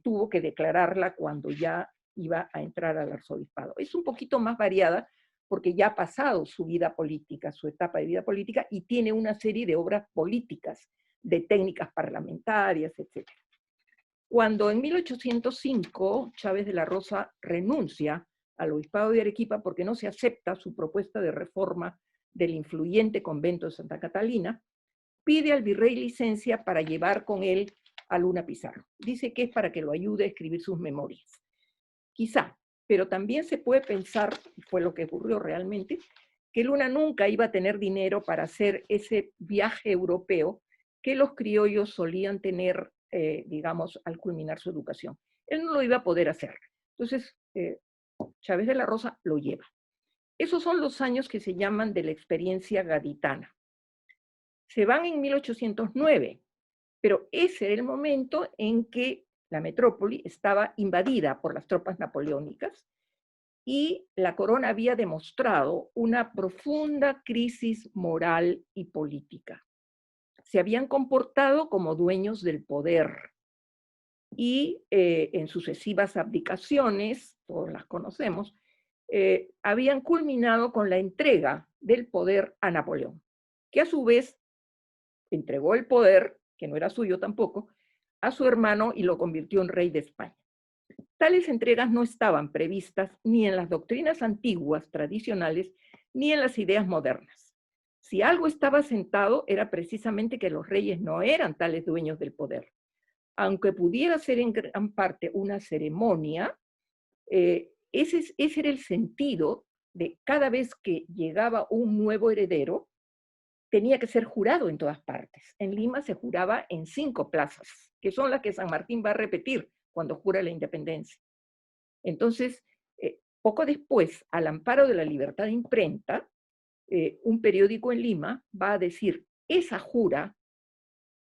tuvo que declararla cuando ya iba a entrar al arzobispado. Es un poquito más variada porque ya ha pasado su vida política, su etapa de vida política, y tiene una serie de obras políticas, de técnicas parlamentarias, etcétera. Cuando en 1805 Chávez de la Rosa renuncia al obispado de Arequipa porque no se acepta su propuesta de reforma del influyente convento de Santa Catalina, pide al virrey licencia para llevar con él a Luna Pizarro. Dice que es para que lo ayude a escribir sus memorias. Quizá, pero también se puede pensar, y fue lo que ocurrió realmente, que Luna nunca iba a tener dinero para hacer ese viaje europeo que los criollos solían tener, digamos, al culminar su educación. Él no lo iba a poder hacer. Entonces, Chávez de la Rosa lo lleva. Esos son los años que se llaman de la experiencia gaditana. Se van en 1809, pero ese era el momento en que la metrópoli estaba invadida por las tropas napoleónicas y la corona había demostrado una profunda crisis moral y política. Se habían comportado como dueños del poder y en sucesivas abdicaciones, todas las conocemos, habían culminado con la entrega del poder a Napoleón, que a su vez entregó el poder, que no era suyo tampoco, a su hermano y lo convirtió en rey de España. Tales entregas no estaban previstas ni en las doctrinas antiguas, tradicionales, ni en las ideas modernas. Si algo estaba sentado era precisamente que los reyes no eran tales dueños del poder. Aunque pudiera ser en gran parte una ceremonia, ese era el sentido de cada vez que llegaba un nuevo heredero, tenía que ser jurado en todas partes. En Lima se juraba en 5 plazas, que son las que San Martín va a repetir cuando jura la independencia. Entonces, poco después, al amparo de la libertad de imprenta, un periódico en Lima va a decir, esa jura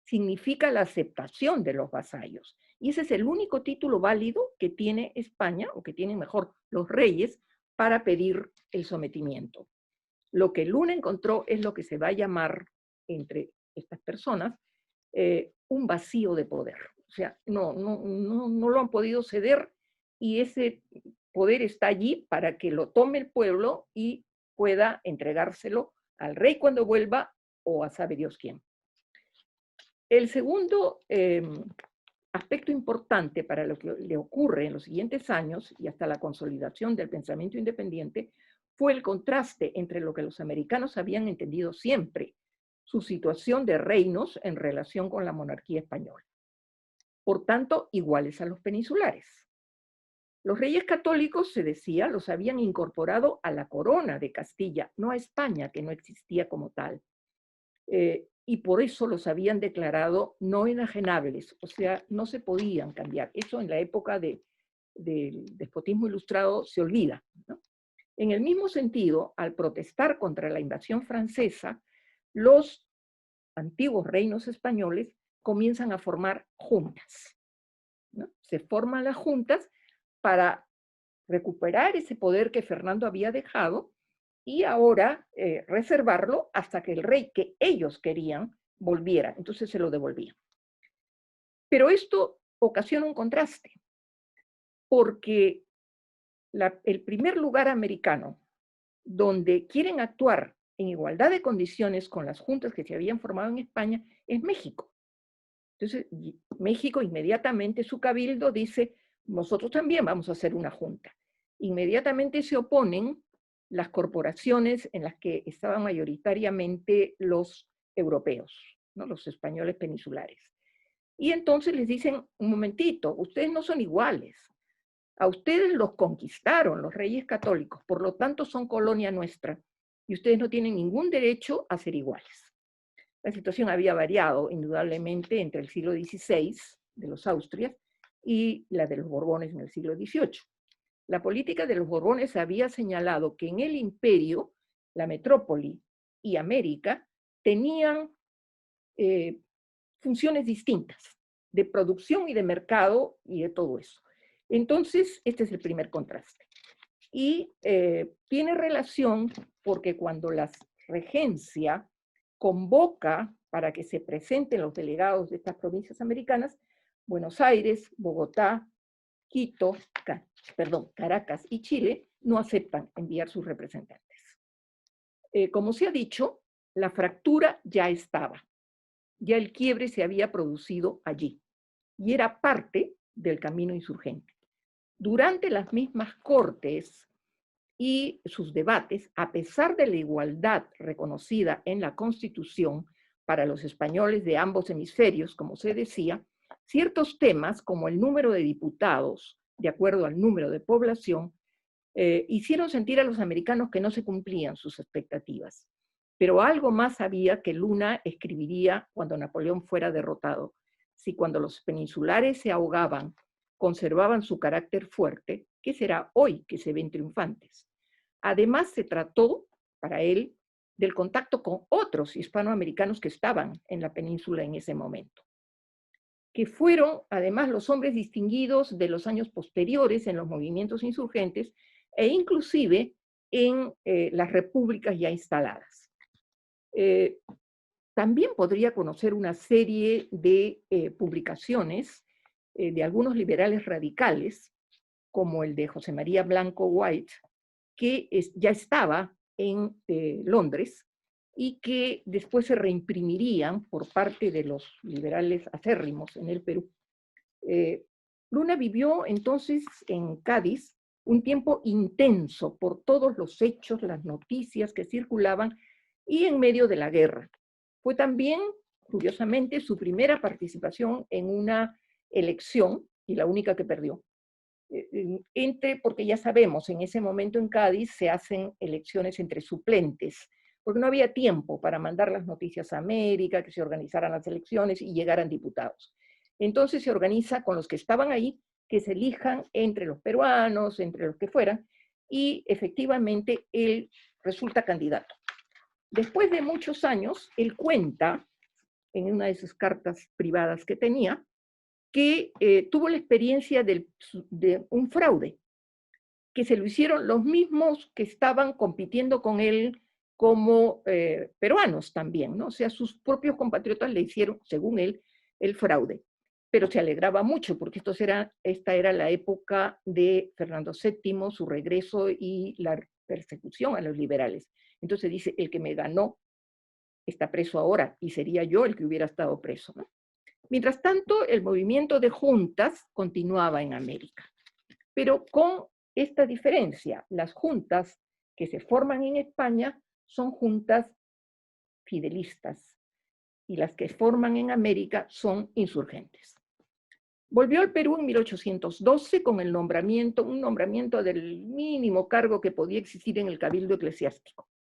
significa la aceptación de los vasallos. Y ese es el único título válido que tiene España, o que tienen mejor los reyes, para pedir el sometimiento. Lo que Luna encontró es lo que se va a llamar, entre estas personas, un vacío de poder. O sea, no lo han podido ceder y ese poder está allí para que lo tome el pueblo y pueda entregárselo al rey cuando vuelva o a sabe Dios quién. El segundo aspecto importante para lo que le ocurre en los siguientes años y hasta la consolidación del pensamiento independiente fue el contraste entre lo que los americanos habían entendido siempre, su situación de reinos en relación con la monarquía española. Por tanto, iguales a los peninsulares. Los reyes católicos, se decía, los habían incorporado a la corona de Castilla, no a España, que no existía como tal. Y por eso los habían declarado no enajenables, o sea, no se podían cambiar. Eso en la época del despotismo ilustrado se olvida, ¿no? En el mismo sentido, al protestar contra la invasión francesa, los antiguos reinos españoles comienzan a formar juntas, ¿no? Se forman las juntas para recuperar ese poder que Fernando había dejado y ahora reservarlo hasta que el rey que ellos querían volviera. Entonces se lo devolvían. Pero esto ocasiona un contraste, porque el primer lugar americano donde quieren actuar en igualdad de condiciones con las juntas que se habían formado en España es México. Entonces, México inmediatamente, su cabildo dice, nosotros también vamos a hacer una junta. Inmediatamente se oponen las corporaciones en las que estaban mayoritariamente los europeos, ¿no? Los españoles peninsulares. Y entonces les dicen, un momentito, ustedes no son iguales. A ustedes los conquistaron los reyes católicos, por lo tanto son colonia nuestra, y ustedes no tienen ningún derecho a ser iguales. La situación había variado indudablemente entre el siglo XVI de los Austrias y la de los Borbones en el siglo XVIII. La política de los Borbones había señalado que en el imperio, la metrópoli y América tenían funciones distintas de producción y de mercado y de todo eso. Entonces, este es el primer contraste. Y tiene relación porque cuando la regencia convoca para que se presenten los delegados de estas provincias americanas, Buenos Aires, Bogotá, Quito, Caracas y Chile no aceptan enviar sus representantes. Como se ha dicho, la fractura ya estaba, ya el quiebre se había producido allí y era parte del camino insurgente. Durante las mismas cortes y sus debates, a pesar de la igualdad reconocida en la Constitución para los españoles de ambos hemisferios, como se decía, ciertos temas como el número de diputados, de acuerdo al número de población, hicieron sentir a los americanos que no se cumplían sus expectativas. Pero algo más había que Luna escribiría cuando Napoleón fuera derrotado. Si cuando los peninsulares se ahogaban, conservaban su carácter fuerte, ¿qué será hoy que se ven triunfantes? Además, se trató, para él, del contacto con otros hispanoamericanos que estaban en la península en ese momento, que fueron, además, los hombres distinguidos de los años posteriores en los movimientos insurgentes e inclusive en las repúblicas ya instaladas. También podría conocer una serie de publicaciones de algunos liberales radicales, como el de José María Blanco White, que ya estaba en Londres y que después se reimprimirían por parte de los liberales acérrimos en el Perú. Luna vivió entonces en Cádiz un tiempo intenso por todos los hechos, las noticias que circulaban y en medio de la guerra. Fue también, curiosamente, su primera participación en una elección y la única que perdió. Porque ya sabemos, en ese momento en Cádiz se hacen elecciones entre suplentes, porque no había tiempo para mandar las noticias a América, que se organizaran las elecciones y llegaran diputados. Entonces se organiza con los que estaban ahí, que se elijan entre los peruanos, entre los que fueran, y efectivamente él resulta candidato. Después de muchos años, él cuenta, en una de sus cartas privadas que tenía, que tuvo la experiencia de un fraude, que se lo hicieron los mismos que estaban compitiendo con él como peruanos también, ¿no? O sea, sus propios compatriotas le hicieron, según él, el fraude. Pero se alegraba mucho porque esta era la época de Fernando VII, su regreso y la persecución a los liberales. Entonces dice, el que me ganó está preso ahora y sería yo el que hubiera estado preso, ¿no? Mientras tanto, el movimiento de juntas continuaba en América, pero con esta diferencia. Las juntas que se forman en España son juntas fidelistas y las que forman en América son insurgentes. Volvió al Perú en 1812 con un nombramiento del mínimo cargo que podía existir en el cabildo eclesiástico,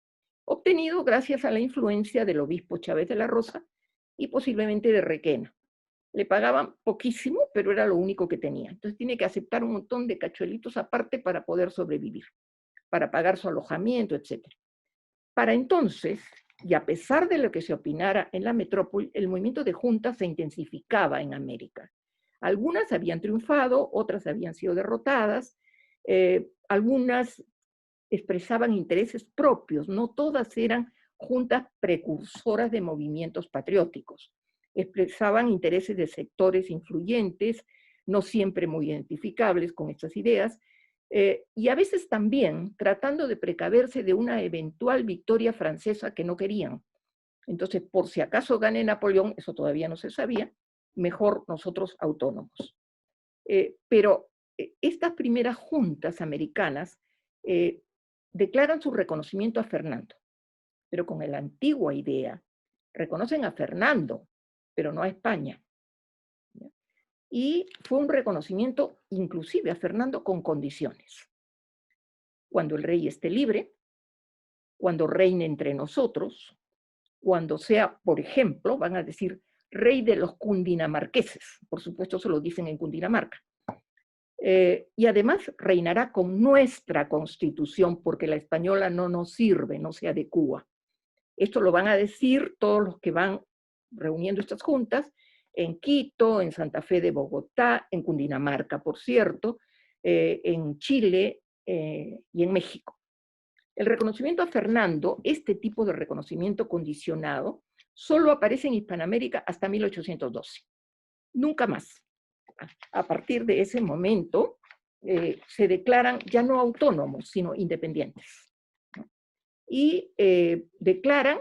obtenido gracias a la influencia del obispo Chávez de la Rosa y posiblemente de Requena. Le pagaban poquísimo, pero era lo único que tenía. Entonces tiene que aceptar un montón de cachuelitos aparte para poder sobrevivir, para pagar su alojamiento, etc. Para entonces, y a pesar de lo que se opinara en la metrópoli, el movimiento de juntas se intensificaba en América. Algunas habían triunfado, otras habían sido derrotadas, algunas expresaban intereses propios, no todas eran juntas precursoras de movimientos patrióticos. Expresaban intereses de sectores influyentes, no siempre muy identificables con estas ideas, Y a veces también tratando de precaverse de una eventual victoria francesa que no querían. Entonces, por si acaso gane Napoleón, eso todavía no se sabía, mejor nosotros autónomos. Pero estas primeras juntas americanas declaran su reconocimiento a Fernando, pero con la antigua idea. Reconocen a Fernando, pero no a España. Y fue un reconocimiento inclusive a Fernando con condiciones. Cuando el rey esté libre, cuando reine entre nosotros, cuando sea, por ejemplo, van a decir, rey de los cundinamarqueses. Por supuesto, se lo dicen en Cundinamarca. Y además reinará con nuestra constitución, porque la española no nos sirve, no se adecúa. Esto lo van a decir todos los que van reuniendo estas juntas en Quito, en Santa Fe de Bogotá, en Cundinamarca, por cierto, en Chile y en México. El reconocimiento a Fernando, este tipo de reconocimiento condicionado, solo aparece en Hispanoamérica hasta 1812. Nunca más. A partir de ese momento, se declaran ya no autónomos, sino independientes. Y declaran,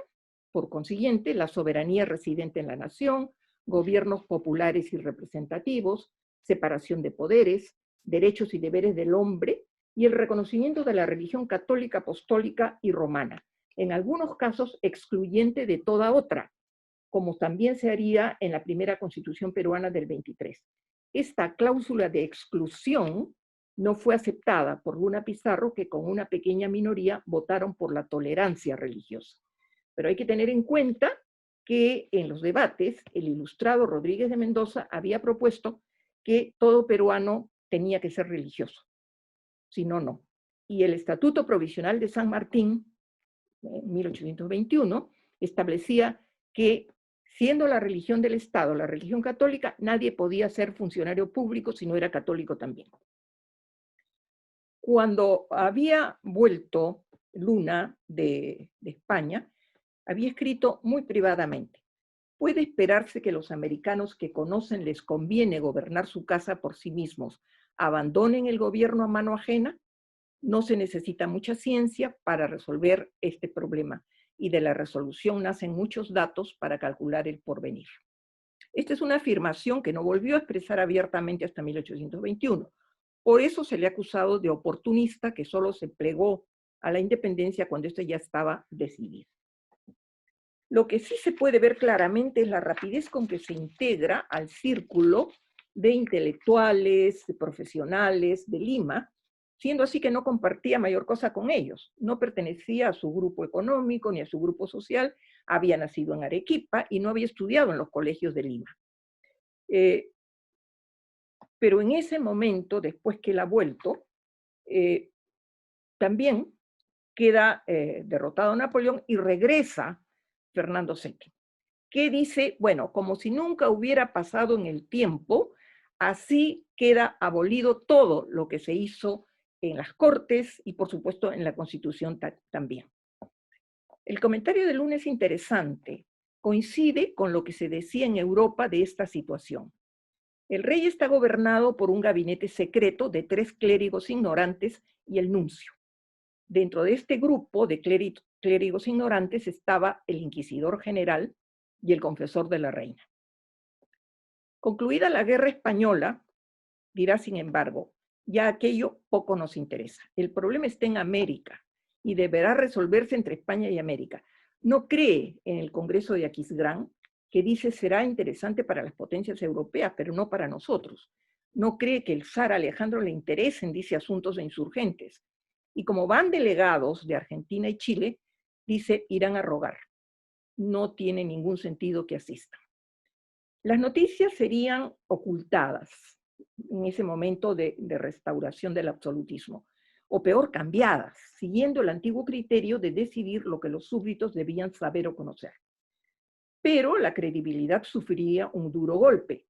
por consiguiente, la soberanía residente en la nación, gobiernos populares y representativos, separación de poderes, derechos y deberes del hombre, y el reconocimiento de la religión católica, apostólica y romana, en algunos casos excluyente de toda otra, como también se haría en la primera Constitución peruana del 23. Esta cláusula de exclusión no fue aceptada por Luna Pizarro, que con una pequeña minoría votaron por la tolerancia religiosa. Pero hay que tener en cuenta que en los debates el ilustrado Rodríguez de Mendoza había propuesto que todo peruano tenía que ser religioso, si no, no. Y el Estatuto Provisional de San Martín, en 1821, establecía que siendo la religión del Estado, la religión católica, nadie podía ser funcionario público si no era católico también. Cuando había vuelto Luna de España, había escrito muy privadamente: puede esperarse que los americanos que conocen les conviene gobernar su casa por sí mismos abandonen el gobierno a mano ajena. No se necesita mucha ciencia para resolver este problema, y de la resolución nacen muchos datos para calcular el porvenir. Esta es una afirmación que no volvió a expresar abiertamente hasta 1821. Por eso se le ha acusado de oportunista, que solo se plegó a la independencia cuando ésta ya estaba decidida. Lo que sí se puede ver claramente es la rapidez con que se integra al círculo de intelectuales, de profesionales de Lima, siendo así que no compartía mayor cosa con ellos. No pertenecía a su grupo económico ni a su grupo social, había nacido en Arequipa y no había estudiado en los colegios de Lima. Pero en ese momento, después que él ha vuelto, también queda derrotado Napoleón y regresa Fernando VII, que dice, bueno, como si nunca hubiera pasado en el tiempo, así queda abolido todo lo que se hizo en las Cortes y, por supuesto, en la Constitución también. El comentario de Luna es interesante, coincide con lo que se decía en Europa de esta situación. El rey está gobernado por un gabinete secreto de 3 clérigos ignorantes y el nuncio. Dentro de este grupo de clérigos ignorantes estaba el inquisidor general y el confesor de la reina. Concluida la guerra española, dirá sin embargo, ya aquello poco nos interesa. El problema está en América y deberá resolverse entre España y América. No cree en el Congreso de Aquisgrán, que dice será interesante para las potencias europeas, pero no para nosotros. No cree que el zar Alejandro le interesen, dice, asuntos de insurgentes. Y como van delegados de Argentina y Chile, dice, irán a rogar. No tiene ningún sentido que asistan. Las noticias serían ocultadas en ese momento de restauración del absolutismo, o peor, cambiadas, siguiendo el antiguo criterio de decidir lo que los súbditos debían saber o conocer. Pero la credibilidad sufriría un duro golpe,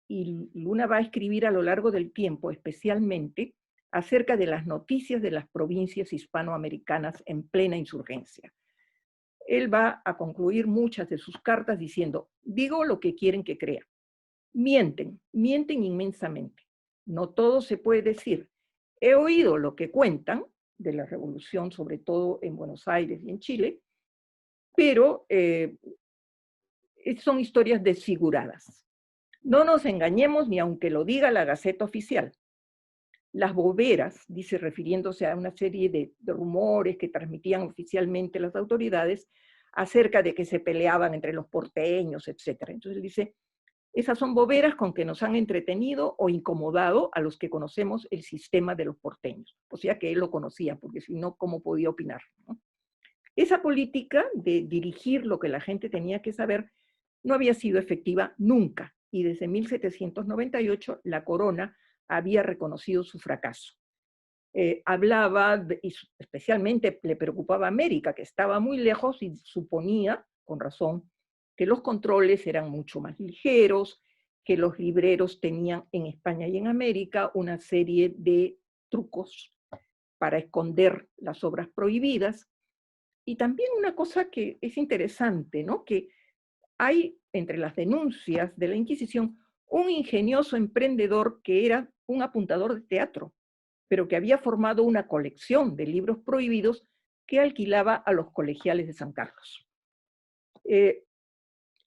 y Luna va a escribir a lo largo del tiempo, especialmente acerca de las noticias de las provincias hispanoamericanas en plena insurgencia. Él va a concluir muchas de sus cartas diciendo, digo lo que quieren que crea. Mienten, mienten inmensamente. No todo se puede decir. He oído lo que cuentan de la revolución, sobre todo en Buenos Aires y en Chile, pero son historias desfiguradas. No nos engañemos ni aunque lo diga la Gaceta Oficial. Las boberas, dice refiriéndose a una serie de rumores que transmitían oficialmente las autoridades acerca de que se peleaban entre los porteños, etc. Entonces él dice, esas son boberas con que nos han entretenido o incomodado a los que conocemos el sistema de los porteños. O sea que él lo conocía, porque si no, ¿cómo podía opinar? ¿No? Esa política de dirigir lo que la gente tenía que saber no había sido efectiva nunca, y desde 1798 la corona había reconocido su fracaso. Hablaba, y especialmente le preocupaba a América, que estaba muy lejos y suponía, con razón, que los controles eran mucho más ligeros, que los libreros tenían en España y en América una serie de trucos para esconder las obras prohibidas. Y también una cosa que es interesante, ¿no? Que hay entre las denuncias de la Inquisición un ingenioso emprendedor que era un apuntador de teatro, pero que había formado una colección de libros prohibidos que alquilaba a los colegiales de San Carlos.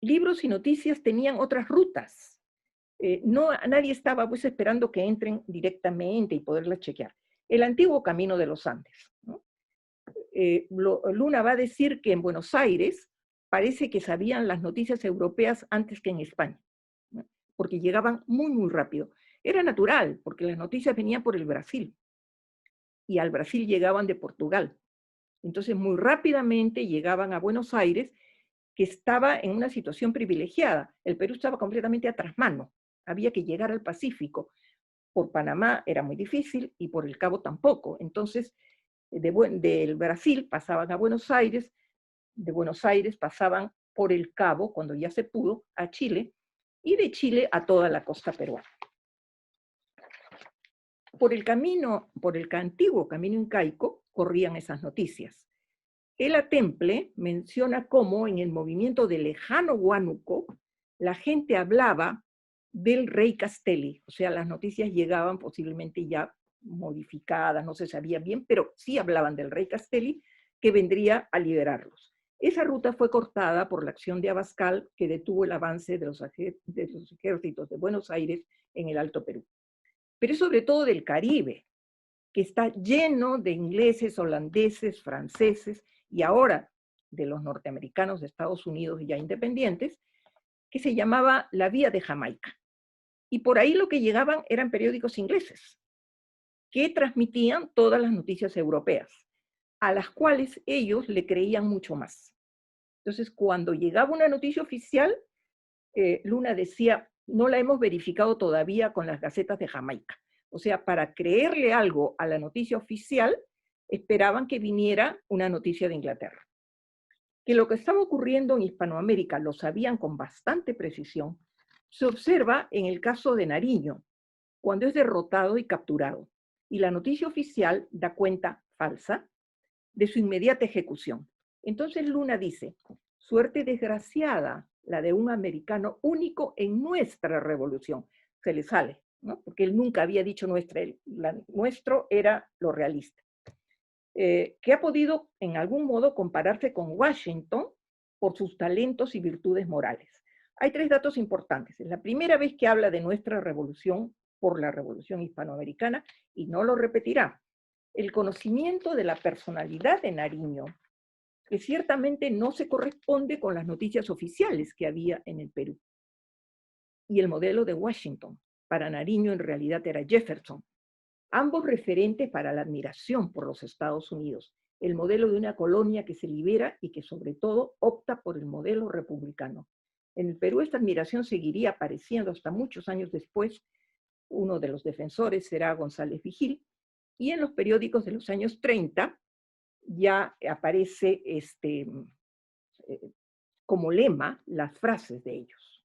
Libros y noticias tenían otras rutas. Nadie estaba pues esperando que entren directamente y poderlas chequear. El antiguo camino de los Andes, ¿no? Luna va a decir que en Buenos Aires parece que sabían las noticias europeas antes que en España, ¿no? Porque llegaban muy, muy rápido. Era natural, porque las noticias venían por el Brasil, y al Brasil llegaban de Portugal. Entonces, muy rápidamente llegaban a Buenos Aires, que estaba en una situación privilegiada. El Perú estaba completamente a trasmano. Había que llegar al Pacífico. Por Panamá era muy difícil y por el Cabo tampoco. Entonces, del Brasil pasaban a Buenos Aires, de Buenos Aires pasaban por el Cabo, cuando ya se pudo, a Chile, y de Chile a toda la costa peruana. Por el antiguo camino incaico, corrían esas noticias. El Atemple menciona cómo en el movimiento de lejano Huánuco, la gente hablaba del rey Castelli, o sea, las noticias llegaban posiblemente ya modificadas, no se sabía bien, pero sí hablaban del rey Castelli, que vendría a liberarlos. Esa ruta fue cortada por la acción de Abascal, que detuvo el avance de los ejércitos de Buenos Aires en el Alto Perú. Pero es sobre todo del Caribe, que está lleno de ingleses, holandeses, franceses, y ahora de los norteamericanos de Estados Unidos ya independientes, que se llamaba la Vía de Jamaica. Y por ahí lo que llegaban eran periódicos ingleses, que transmitían todas las noticias europeas, a las cuales ellos le creían mucho más. Entonces, cuando llegaba una noticia oficial, Luna decía, no la hemos verificado todavía con las gacetas de Jamaica. O sea, para creerle algo a la noticia oficial, esperaban que viniera una noticia de Inglaterra. Que lo que estaba ocurriendo en Hispanoamérica lo sabían con bastante precisión, se observa en el caso de Nariño, cuando es derrotado y capturado, y la noticia oficial da cuenta falsa de su inmediata ejecución. Entonces Luna dice, suerte desgraciada la de un americano único en nuestra revolución. Se le sale, ¿no? Porque él nunca había dicho nuestra, nuestro era lo realista. Que ha podido en algún modo compararse con Washington por sus talentos y virtudes morales. Hay tres datos importantes. Es la primera vez que habla de nuestra revolución por la revolución hispanoamericana y no lo repetirá. El conocimiento de la personalidad de Nariño, que ciertamente no se corresponde con las noticias oficiales que había en el Perú. Y el modelo de Washington, para Nariño en realidad era Jefferson. Ambos referentes para la admiración por los Estados Unidos, el modelo de una colonia que se libera y que sobre todo opta por el modelo republicano. En el Perú esta admiración seguiría apareciendo hasta muchos años después. Uno de los defensores será González Vigil, y en los periódicos de los años 30 ya aparece como lema las frases de ellos.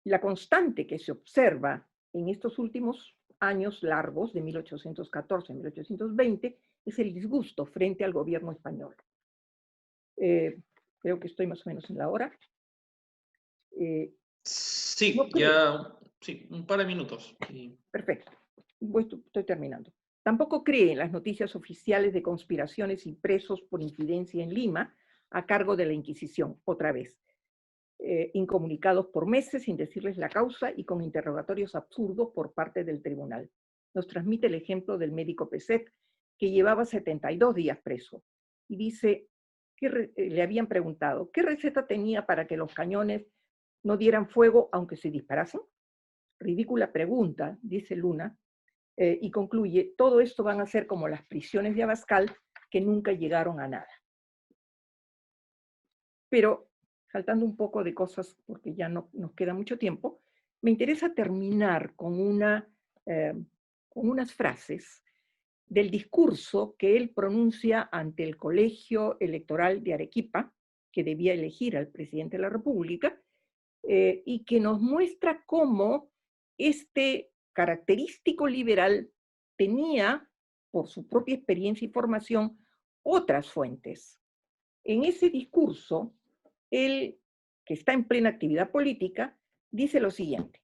La constante que se observa en estos últimos años largos, de 1814 a 1820, es el disgusto frente al gobierno español. Creo que estoy más o menos en la hora. Sí, no ya, sí, un par de minutos. Sí. Perfecto. Estoy terminando. Tampoco cree en las noticias oficiales de conspiraciones y presos por incidencia en Lima a cargo de la Inquisición, otra vez. Incomunicados por meses sin decirles la causa y con interrogatorios absurdos por parte del tribunal. Nos transmite el ejemplo del médico Peset, que llevaba 72 días preso. Y dice, le habían preguntado, ¿qué receta tenía para que los cañones no dieran fuego aunque se disparasen? Ridícula pregunta, dice Luna, y concluye, todo esto van a ser como las prisiones de Abascal, que nunca llegaron a nada. Pero, saltando un poco de cosas, porque ya no nos queda mucho tiempo, me interesa terminar con unas frases del discurso que él pronuncia ante el Colegio Electoral de Arequipa, que debía elegir al presidente de la República, y que nos muestra cómo este característico liberal tenía, por su propia experiencia y formación, otras fuentes. En ese discurso, él, que está en plena actividad política, dice lo siguiente: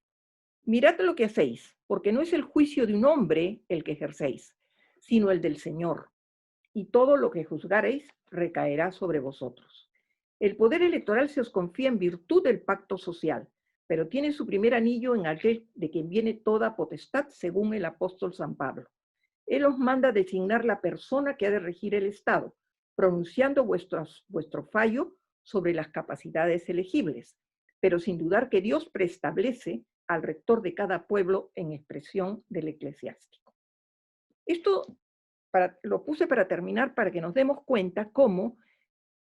mirad lo que hacéis, porque no es el juicio de un hombre el que ejercéis, sino el del Señor, y todo lo que juzgaréis recaerá sobre vosotros. El poder electoral se os confía en virtud del pacto social, pero tiene su primer anillo en aquel de quien viene toda potestad, según el apóstol San Pablo. Él os manda designar la persona que ha de regir el Estado, pronunciando vuestro fallo sobre las capacidades elegibles, pero sin dudar que Dios preestablece al rector de cada pueblo en expresión del eclesiástico. Esto lo puse para terminar, para que nos demos cuenta cómo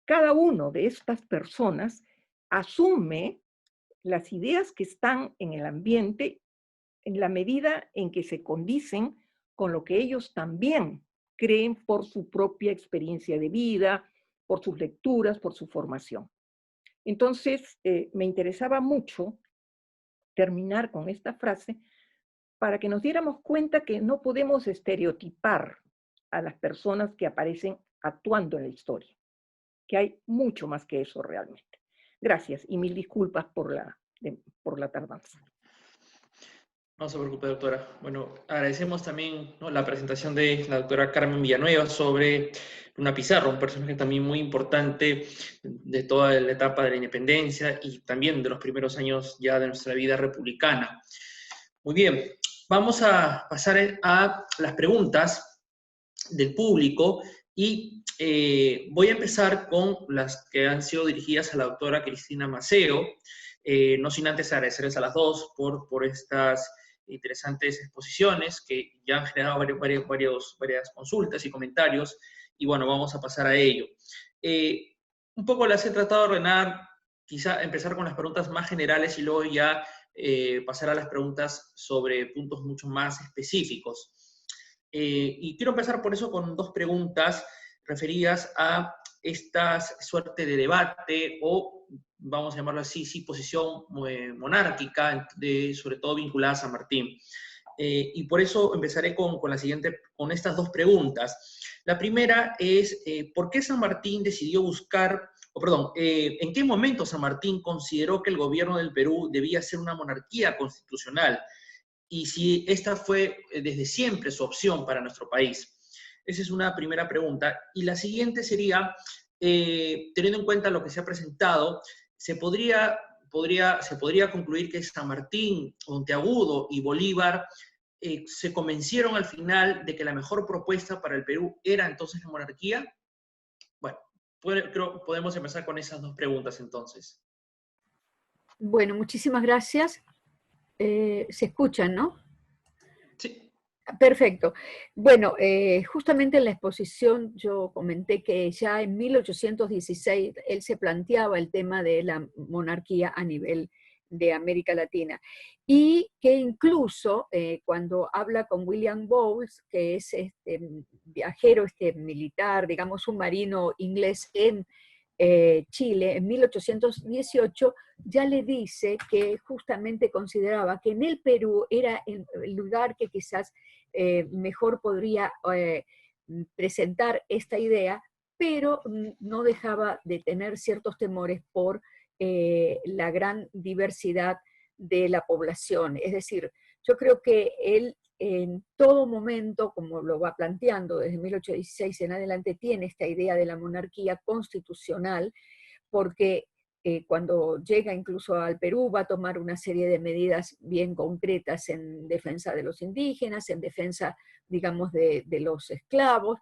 cada uno de estas personas asume las ideas que están en el ambiente en la medida en que se condicen con lo que ellos también creen por su propia experiencia de vida, por sus lecturas, por su formación. Entonces, me interesaba mucho terminar con esta frase para que nos diéramos cuenta que no podemos estereotipar a las personas que aparecen actuando en la historia, que hay mucho más que eso realmente. Gracias y mil disculpas por la tardanza. No se preocupe, doctora. Bueno, agradecemos también, ¿no?, la presentación de la doctora Carmen Villanueva sobre Luna Pizarro, un personaje también muy importante de toda la etapa de la independencia y también de los primeros años ya de nuestra vida republicana. Muy bien, vamos a pasar a las preguntas del público y voy a empezar con las que han sido dirigidas a la doctora Cristina Maceo, no sin antes agradecerles a las dos por estas interesantes exposiciones que ya han generado varias consultas y comentarios, y bueno, vamos a pasar a ello. Un poco las he tratado de ordenar, quizá empezar con las preguntas más generales y luego ya pasar a las preguntas sobre puntos mucho más específicos. Y quiero empezar por eso con dos preguntas referidas a esta suerte de debate o, vamos a llamarlo así, sí, posición monárquica, sobre todo vinculada a San Martín. Y por eso empezaré con estas dos preguntas. La primera es, ¿por qué San Martín decidió buscar, en qué momento San Martín consideró que el gobierno del Perú debía ser una monarquía constitucional? Y si esta fue desde siempre su opción para nuestro país. Esa es una primera pregunta. Y la siguiente sería, teniendo en cuenta lo que se ha presentado, se podría concluir que San Martín, Monteagudo y Bolívar se convencieron al final de que la mejor propuesta para el Perú era entonces la monarquía. Bueno, creo que podemos empezar con esas dos preguntas entonces. Bueno, muchísimas gracias. Se escuchan, ¿no? Sí. Perfecto. Bueno, justamente en la exposición yo comenté que ya en 1816 él se planteaba el tema de la monarquía a nivel de América Latina y que incluso cuando habla con William Bowles, que es este viajero militar, digamos submarino inglés en Chile en 1818, ya le dice que justamente consideraba que en el Perú era el lugar que quizás mejor podría presentar esta idea, pero no dejaba de tener ciertos temores por la gran diversidad de la población. Es decir, yo creo que él en todo momento, como lo va planteando desde 1816 en adelante, tiene esta idea de la monarquía constitucional, porque cuando llega incluso al Perú va a tomar una serie de medidas bien concretas en defensa de los indígenas, en defensa, digamos, de los esclavos,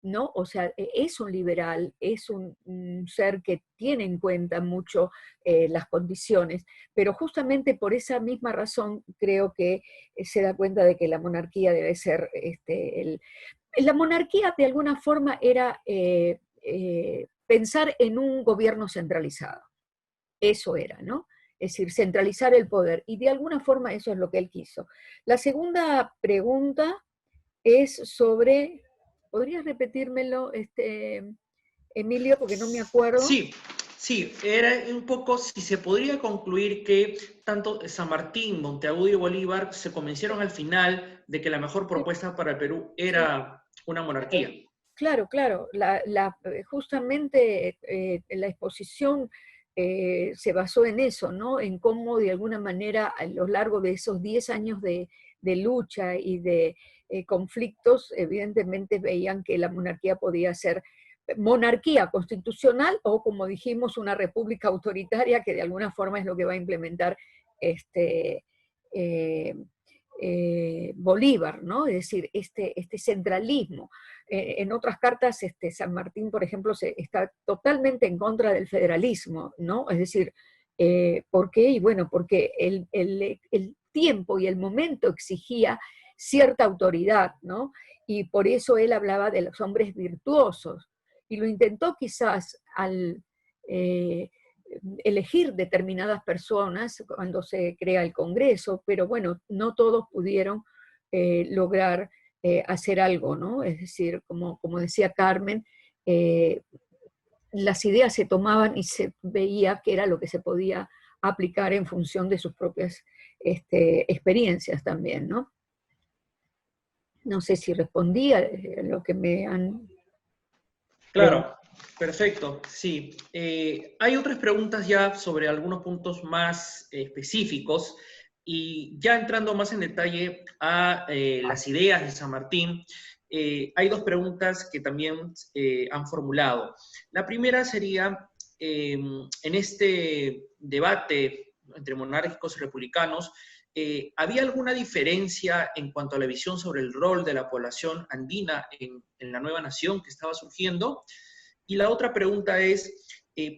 ¿no? O sea, es un liberal, es un ser que tiene en cuenta mucho las condiciones, pero justamente por esa misma razón creo que se da cuenta de que la monarquía debe ser, la monarquía de alguna forma era pensar en un gobierno centralizado, eso era, ¿no? Es decir, centralizar el poder, y de alguna forma eso es lo que él quiso. La segunda pregunta es sobre, ¿podrías repetírmelo, Emilio, porque no me acuerdo? Sí, sí, era un poco si se podría concluir que tanto San Martín, Monteagudo y Bolívar se convencieron al final de que la mejor propuesta para el Perú Sí. era una monarquía. Claro, claro. Justamente la exposición se basó en eso, ¿no? En cómo de alguna manera a lo largo de esos 10 años de lucha y de conflictos, evidentemente veían que la monarquía podía ser monarquía constitucional o, como dijimos, una república autoritaria, que de alguna forma es lo que va a implementar este, eh, Bolívar, ¿no? Es decir, este centralismo. En otras cartas, San Martín, por ejemplo, está totalmente en contra del federalismo, ¿no? Es decir, ¿por qué? Y bueno, porque el tiempo y el momento exigía cierta autoridad, ¿no? Y por eso él hablaba de los hombres virtuosos. Y lo intentó quizás al elegir determinadas personas cuando se crea el Congreso, pero bueno, no todos pudieron lograr hacer algo, ¿no? Es decir, como decía Carmen, las ideas se tomaban y se veía que era lo que se podía aplicar en función de sus propias experiencias también, ¿no? No sé si respondí a lo que me han preguntado. Claro, perfecto, sí. Hay otras preguntas ya sobre algunos puntos más específicos y ya entrando más en detalle a las ideas de San Martín, hay dos preguntas que también han formulado. La primera sería, en este debate entre monárquicos y republicanos, ¿había alguna diferencia en cuanto a la visión sobre el rol de la población andina en la nueva nación que estaba surgiendo? Y la otra pregunta es,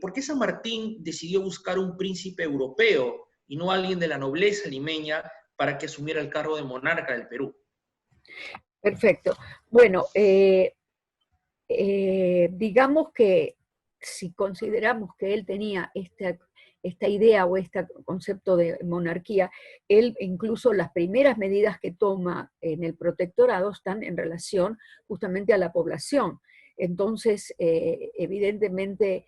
¿por qué San Martín decidió buscar un príncipe europeo y no alguien de la nobleza limeña para que asumiera el cargo de monarca del Perú? Perfecto. Bueno, digamos que si consideramos que él tenía esta idea o este concepto de monarquía, él incluso las primeras medidas que toma en el protectorado están en relación justamente a la población. Entonces, evidentemente,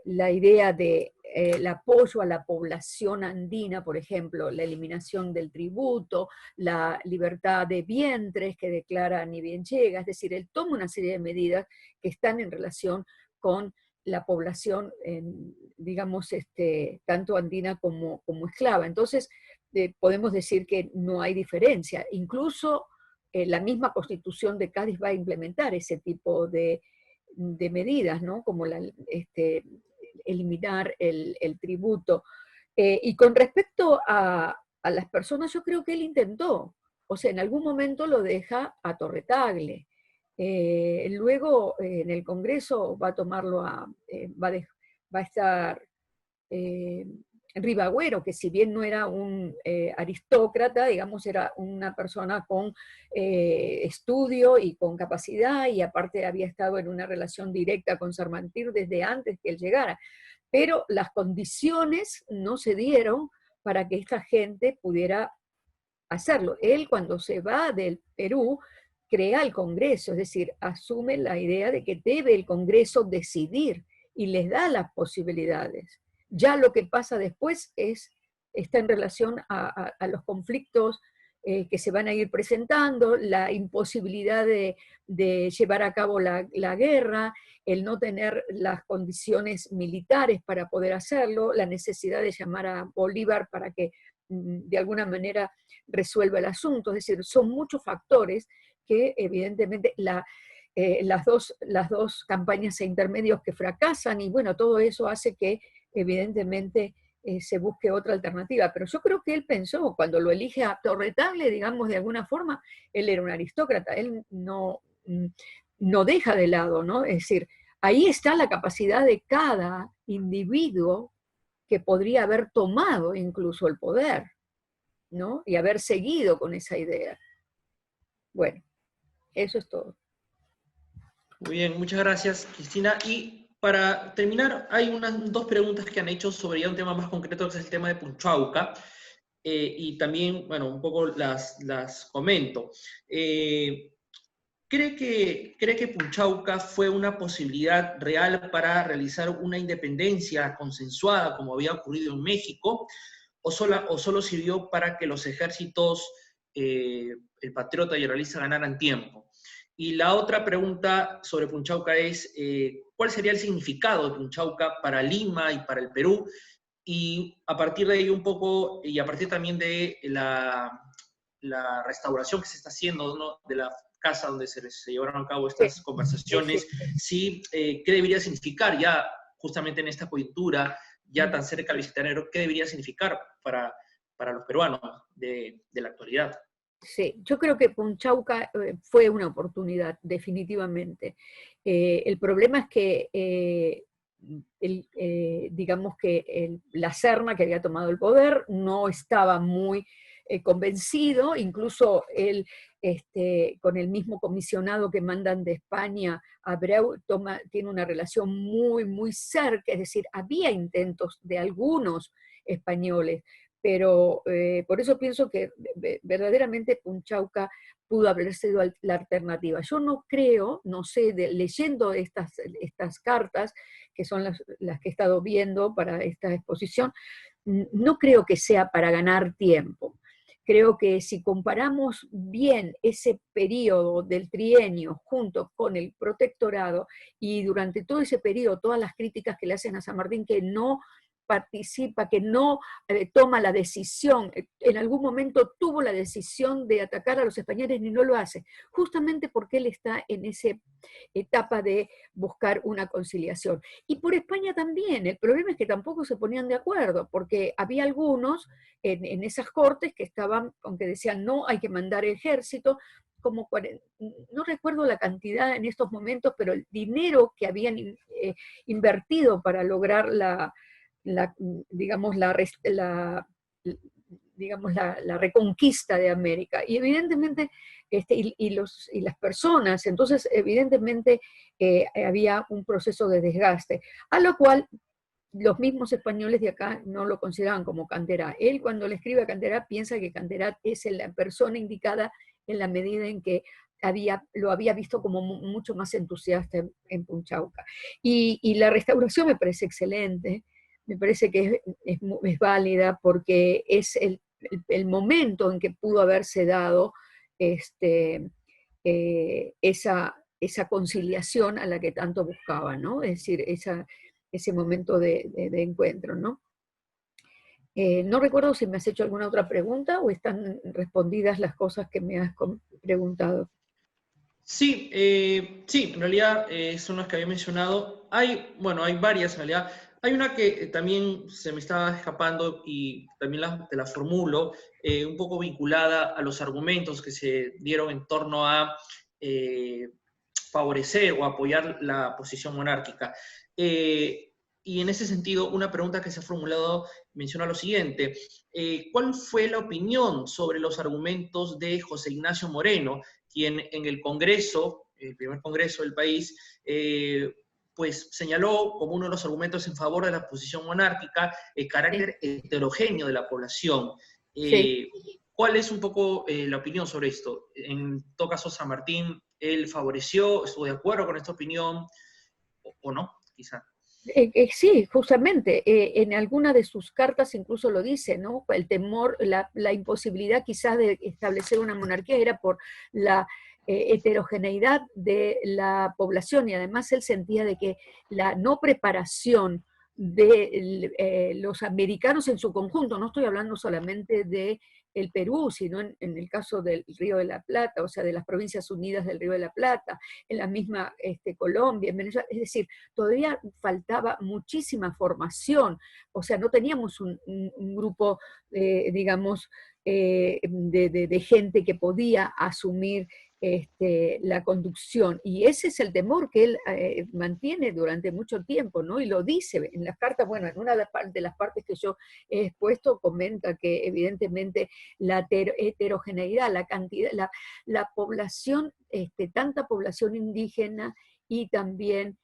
la idea de el apoyo a la población andina, por ejemplo, la eliminación del tributo, la libertad de vientres que declara ni bien llega, es decir, él toma una serie de medidas que están en relación con la población, digamos, tanto andina como esclava. Entonces, podemos decir que no hay diferencia. Incluso la misma Constitución de Cádiz va a implementar ese tipo de medidas, ¿no? Como eliminar el tributo. Y con respecto a las personas, yo creo que él intentó, o sea, en algún momento lo deja a Torretagle. Luego en el Congreso va a tomarlo va a estar Ribagüero, que si bien no era un aristócrata, digamos, era una persona con estudio y con capacidad, y aparte había estado en una relación directa con San Martín desde antes que él llegara. Pero las condiciones no se dieron para que esta gente pudiera hacerlo. Él, cuando se va del Perú, crea el Congreso, es decir, asume la idea de que debe el Congreso decidir y les da las posibilidades. Ya lo que pasa después está en relación a los conflictos que se van a ir presentando, la imposibilidad de llevar a cabo la guerra, el no tener las condiciones militares para poder hacerlo, la necesidad de llamar a Bolívar para que de alguna manera resuelva el asunto. Es decir, son muchos factores que evidentemente las dos campañas e intermedios que fracasan, y bueno, todo eso hace que evidentemente se busque otra alternativa. Pero yo creo que él pensó, cuando lo elige a Torretable, digamos, de alguna forma, él era un aristócrata, él no deja de lado, ¿no? Es decir, ahí está la capacidad de cada individuo que podría haber tomado incluso el poder, ¿no? Y haber seguido con esa idea. Bueno, eso es todo. Muy bien, muchas gracias, Cristina. Y para terminar, hay dos preguntas que han hecho sobre ya un tema más concreto, que es el tema de Punchauca. Y también, bueno, un poco las comento. ¿Cree que Punchauca fue una posibilidad real para realizar una independencia consensuada, como había ocurrido en México, o solo sirvió para que los ejércitos, el Patriota y el Realista, ganaran tiempo? Y la otra pregunta sobre Punchauca es, ¿cuál sería el significado de Punchauca para Lima y para el Perú? Y a partir de ello un poco, y a partir también de la restauración que se está haciendo, ¿no?, de la casa donde se llevaron a cabo estas conversaciones, sí, ¿qué debería significar ya justamente en esta coyuntura, ya tan cerca del Bicentenario, qué debería significar para los peruanos de la actualidad? Sí, yo creo que Punchauca fue una oportunidad, definitivamente. El problema es que, digamos que la Serna, que había tomado el poder, no estaba muy convencido, incluso él, con el mismo comisionado que mandan de España, Abreu, tiene una relación muy, muy cerca, es decir, había intentos de algunos españoles, pero por eso pienso que verdaderamente Punchauca pudo haber sido la alternativa. Yo no creo, no sé, leyendo estas cartas, que son las que he estado viendo para esta exposición, no creo que sea para ganar tiempo. Creo que si comparamos bien ese periodo del trienio junto con el protectorado, y durante todo ese periodo todas las críticas que le hacen a San Martín, que no participa, que no toma la decisión, en algún momento tuvo la decisión de atacar a los españoles y no lo hace, justamente porque él está en esa etapa de buscar una conciliación. Y por España también, el problema es que tampoco se ponían de acuerdo, porque había algunos en esas cortes que estaban, aunque decían no, hay que mandar ejército, como no recuerdo la cantidad en estos momentos, pero el dinero que habían invertido para lograr digamos, la reconquista de América. Y evidentemente, y las personas, entonces evidentemente había un proceso de desgaste, a lo cual los mismos españoles de acá no lo consideraban como Canterá. Él, cuando le escribe a Canterá, piensa que Canterá es la persona indicada en la medida en que lo había visto como mucho más entusiasta en Punchauca. Y la restauración me parece excelente, me parece que es válida, porque es el momento en que pudo haberse dado esa conciliación a la que tanto buscaba, ¿no? Es decir, ese momento de encuentro, ¿no? No recuerdo si me has hecho alguna otra pregunta o están respondidas las cosas que me has preguntado. Sí, sí, en realidad son las que había mencionado. Hay varias en realidad. Hay una que también se me estaba escapando y también te la formulo, un poco vinculada a los argumentos que se dieron en torno a favorecer o apoyar la posición monárquica. Y en ese sentido, una pregunta que se ha formulado menciona lo siguiente: ¿cuál fue la opinión sobre los argumentos de José Ignacio Moreno, quien en el Congreso, el primer Congreso del país, pues señaló como uno de los argumentos en favor de la posición monárquica el carácter heterogéneo de la población? Sí. ¿Cuál es un poco la opinión sobre esto? En todo caso, San Martín, ¿él favoreció, estuvo de acuerdo con esta opinión o no? Quizá. Sí, justamente, en alguna de sus cartas incluso lo dice, ¿no? El temor, la imposibilidad quizás de establecer una monarquía era por la heterogeneidad de la población, y además él sentía de que la no preparación de los americanos en su conjunto. No estoy hablando solamente de el Perú, sino en el caso del Río de la Plata, o sea, de las Provincias Unidas del Río de la Plata, en la misma Colombia, en Venezuela. Es decir, todavía faltaba muchísima formación, o sea, no teníamos un grupo, digamos, de gente que podía asumir la conducción. Y ese es el temor que él mantiene durante mucho tiempo, ¿no? Y lo dice en las cartas. Bueno, en una de las partes que yo he expuesto comenta que evidentemente la heterogeneidad, la cantidad, la población, tanta población indígena y también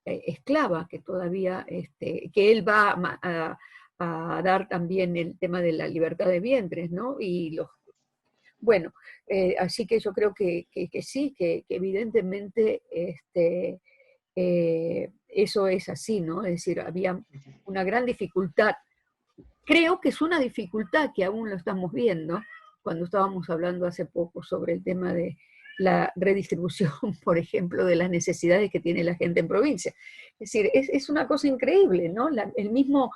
esclava, que todavía, que él va a dar también el tema de la libertad de vientres, ¿no? Y los bueno, así que yo creo que sí, que evidentemente eso es así, ¿no? Es decir, había una gran dificultad. Creo que es una dificultad que aún lo estamos viendo, cuando estábamos hablando hace poco sobre el tema de la redistribución, por ejemplo, de las necesidades que tiene la gente en provincia. Es decir, es una cosa increíble, ¿no? El mismo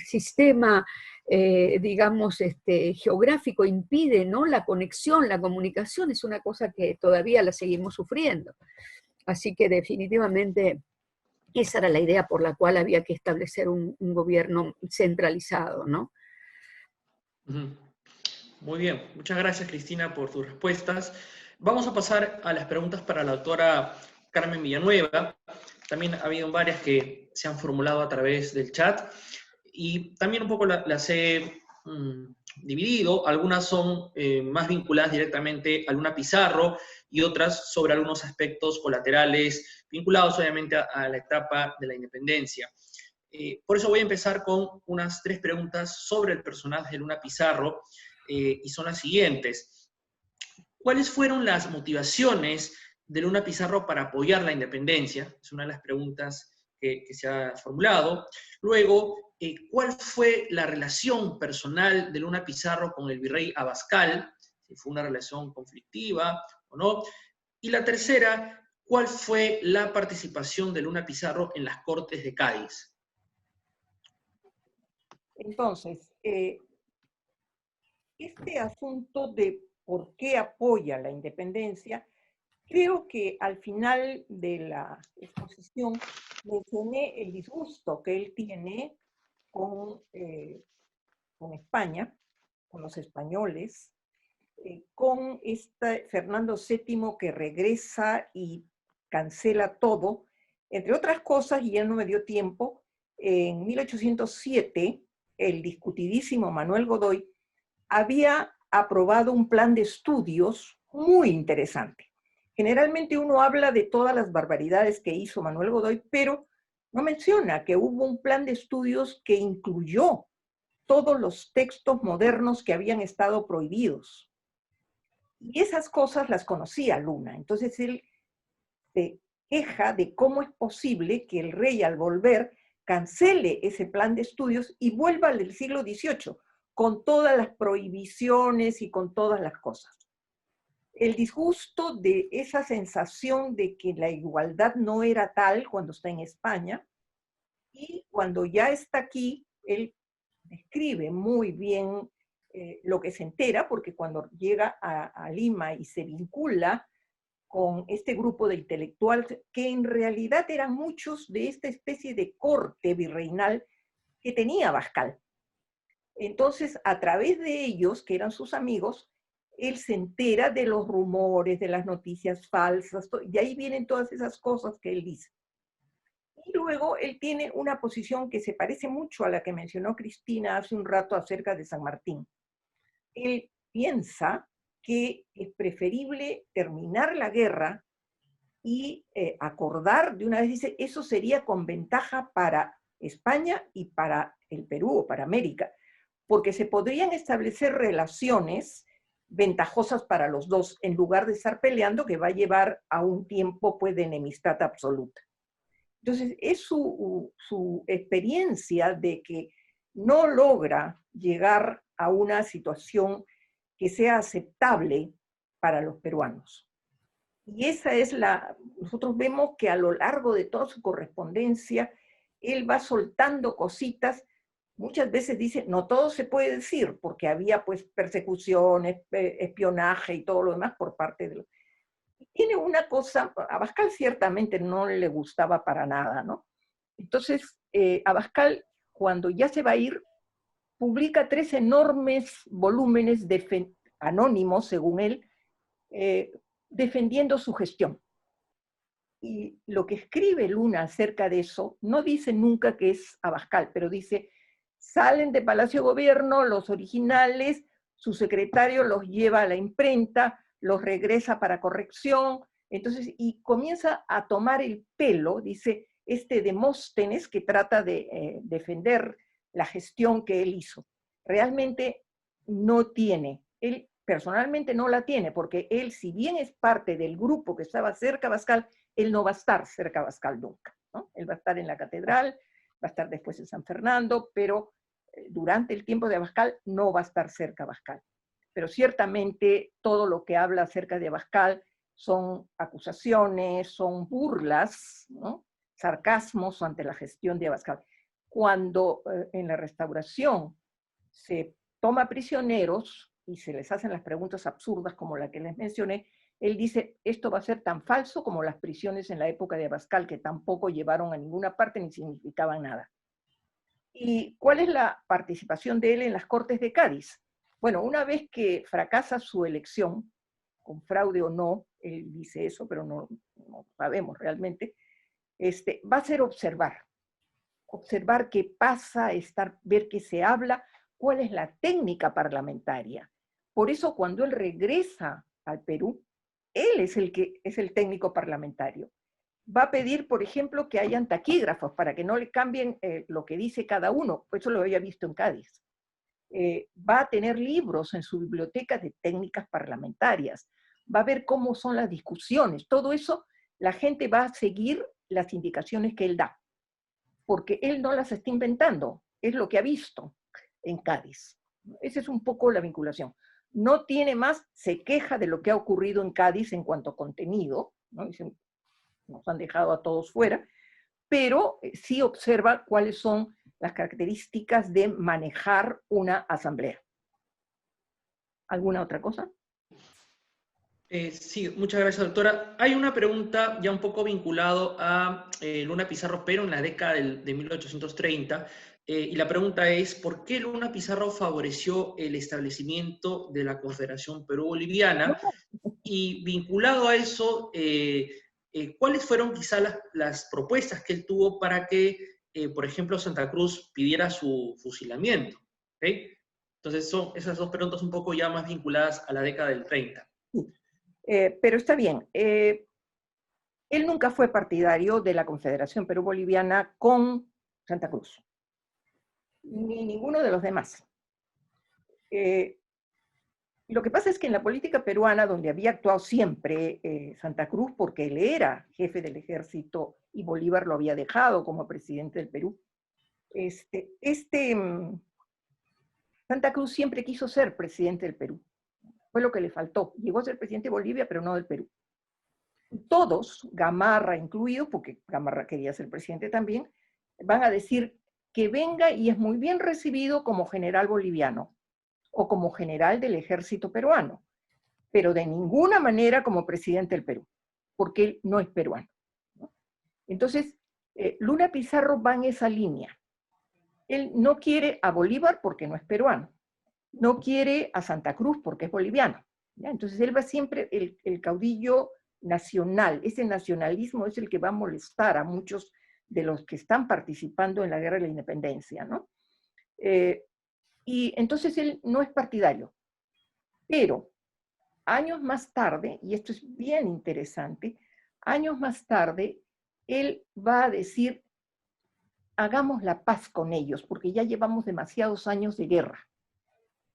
sistema, digamos, geográfico impide, ¿no? La conexión, la comunicación es una cosa que todavía la seguimos sufriendo. Así que definitivamente esa era la idea por la cual había que establecer un gobierno centralizado, ¿no? Muy bien, muchas gracias Cristina por tus respuestas. Vamos a pasar a las preguntas para la doctora Carmen Villanueva. También ha habido varias que se han formulado a través del chat y también un poco las he dividido. Algunas son más vinculadas directamente a Luna Pizarro y otras sobre algunos aspectos colaterales vinculados obviamente a la etapa de la independencia. Por eso voy a empezar con unas 3 preguntas sobre el personaje de Luna Pizarro y son las siguientes. ¿Cuáles fueron las motivaciones de Luna Pizarro para apoyar la independencia? Es una de las preguntas que se ha formulado. Luego, ¿cuál fue la relación personal de Luna Pizarro con el virrey Abascal? Si fue una relación conflictiva o no. Y la tercera, ¿cuál fue la participación de Luna Pizarro en las Cortes de Cádiz? Entonces, este asunto de por qué apoya la independencia, creo que al final de la exposición mencioné el disgusto que él tiene con España, con los españoles, con Fernando VII que regresa y cancela todo. Entre otras cosas, y ya no me dio tiempo, en 1807, el discutidísimo Manuel Godoy había aprobado un plan de estudios muy interesante. Generalmente uno habla de todas las barbaridades que hizo Manuel Godoy, pero no menciona que hubo un plan de estudios que incluyó todos los textos modernos que habían estado prohibidos. Y esas cosas las conocía Luna. Entonces él se queja de cómo es posible que el rey al volver cancele ese plan de estudios y vuelva al del siglo XVIII, con todas las prohibiciones y con todas las cosas. El disgusto de esa sensación de que la igualdad no era tal cuando está en España, y cuando ya está aquí, él describe muy bien lo que se entera, porque cuando llega a Lima y se vincula con este grupo de intelectuales, que en realidad eran muchos de esta especie de corte virreinal que tenía Abascal. Entonces, a través de ellos, que eran sus amigos, él se entera de los rumores, de las noticias falsas, y ahí vienen todas esas cosas que él dice. Y luego él tiene una posición que se parece mucho a la que mencionó Cristina hace un rato acerca de San Martín. Él piensa que es preferible terminar la guerra y acordar de una vez, dice, eso sería con ventaja para España y para el Perú o para América, porque se podrían establecer relaciones ventajosas para los dos, en lugar de estar peleando, que va a llevar a un tiempo pues, de enemistad absoluta. Entonces, es su experiencia de que no logra llegar a una situación que sea aceptable para los peruanos. Y esa es nosotros vemos que a lo largo de toda su correspondencia, él va soltando cositas. Muchas veces dice, no todo se puede decir, porque había pues persecuciones, espionaje y todo lo demás por parte de los... Tiene una cosa, a Abascal ciertamente no le gustaba para nada, ¿no? Entonces, Abascal, cuando ya se va a ir, publica 3 enormes volúmenes anónimos, según él, defendiendo su gestión. Y lo que escribe Luna acerca de eso, no dice nunca que es Abascal, pero dice, salen de Palacio Gobierno los originales, su secretario los lleva a la imprenta, los regresa para corrección, entonces, y comienza a tomar el pelo, dice, Demóstenes que trata de defender la gestión que él hizo. Realmente no tiene, él personalmente no la tiene, porque él, si bien es parte del grupo que estaba cerca de Abascal, él no va a estar cerca de Abascal nunca, ¿no? Él va a estar en la catedral, va a estar después en San Fernando, pero durante el tiempo de Abascal no va a estar cerca de Abascal. Pero ciertamente todo lo que habla acerca de Abascal son acusaciones, son burlas, ¿no? Sarcasmos ante la gestión de Abascal. Cuando en la Restauración se toma prisioneros y se les hacen las preguntas absurdas como la que les mencioné, él dice, esto va a ser tan falso como las prisiones en la época de Abascal, que tampoco llevaron a ninguna parte ni significaban nada. ¿Y cuál es la participación de él en las Cortes de Cádiz? Bueno, una vez que fracasa su elección, con fraude o no, él dice eso, pero no sabemos realmente, va a ser observar qué pasa, ver qué se habla, cuál es la técnica parlamentaria. Por eso cuando él regresa al Perú, él es el técnico parlamentario. Va a pedir, por ejemplo, que hayan taquígrafos para que no le cambien lo que dice cada uno. Eso lo había visto en Cádiz. Va a tener libros en su biblioteca de técnicas parlamentarias. Va a ver cómo son las discusiones. Todo eso, la gente va a seguir las indicaciones que él da, porque él no las está inventando, es lo que ha visto en Cádiz. Esa es un poco la vinculación. No tiene más, se queja de lo que ha ocurrido en Cádiz en cuanto a contenido, ¿no? Dicen, nos han dejado a todos fuera, pero sí observa cuáles son las características de manejar una asamblea. ¿Alguna otra cosa? Sí, muchas gracias, doctora. Hay una pregunta ya un poco vinculado a Luna Pizarro, pero en la década de 1830, y la pregunta es, ¿por qué Luna Pizarro favoreció el establecimiento de la Confederación Perú-Boliviana? Y vinculado a eso, ¿cuáles fueron quizás las propuestas que él tuvo para que, por ejemplo, Santa Cruz pidiera su fusilamiento? ¿Okay? Entonces son esas dos preguntas un poco ya más vinculadas a la década del 30. Pero está bien. Él nunca fue partidario de la Confederación Perú-Boliviana con Santa Cruz, ni ninguno de los demás. Lo que pasa es que en la política peruana, donde había actuado siempre Santa Cruz, porque él era jefe del ejército y Bolívar lo había dejado como presidente del Perú, Santa Cruz siempre quiso ser presidente del Perú. Fue lo que le faltó. Llegó a ser presidente de Bolivia, pero no del Perú. Todos, Gamarra incluido, porque Gamarra quería ser presidente también, van a decir que venga y es muy bien recibido como general boliviano o como general del ejército peruano, pero de ninguna manera como presidente del Perú, porque él no es peruano, ¿no? Entonces, Luna Pizarro va en esa línea. Él no quiere a Bolívar porque no es peruano, no quiere a Santa Cruz porque es boliviano, ¿ya? Entonces él va siempre el caudillo nacional. Ese nacionalismo es el que va a molestar a muchos de los que están participando en la guerra de la independencia, ¿no? Y entonces él no es partidario. Pero años más tarde, y esto es bien interesante, años más tarde, él va a decir, hagamos la paz con ellos, porque ya llevamos demasiados años de guerra.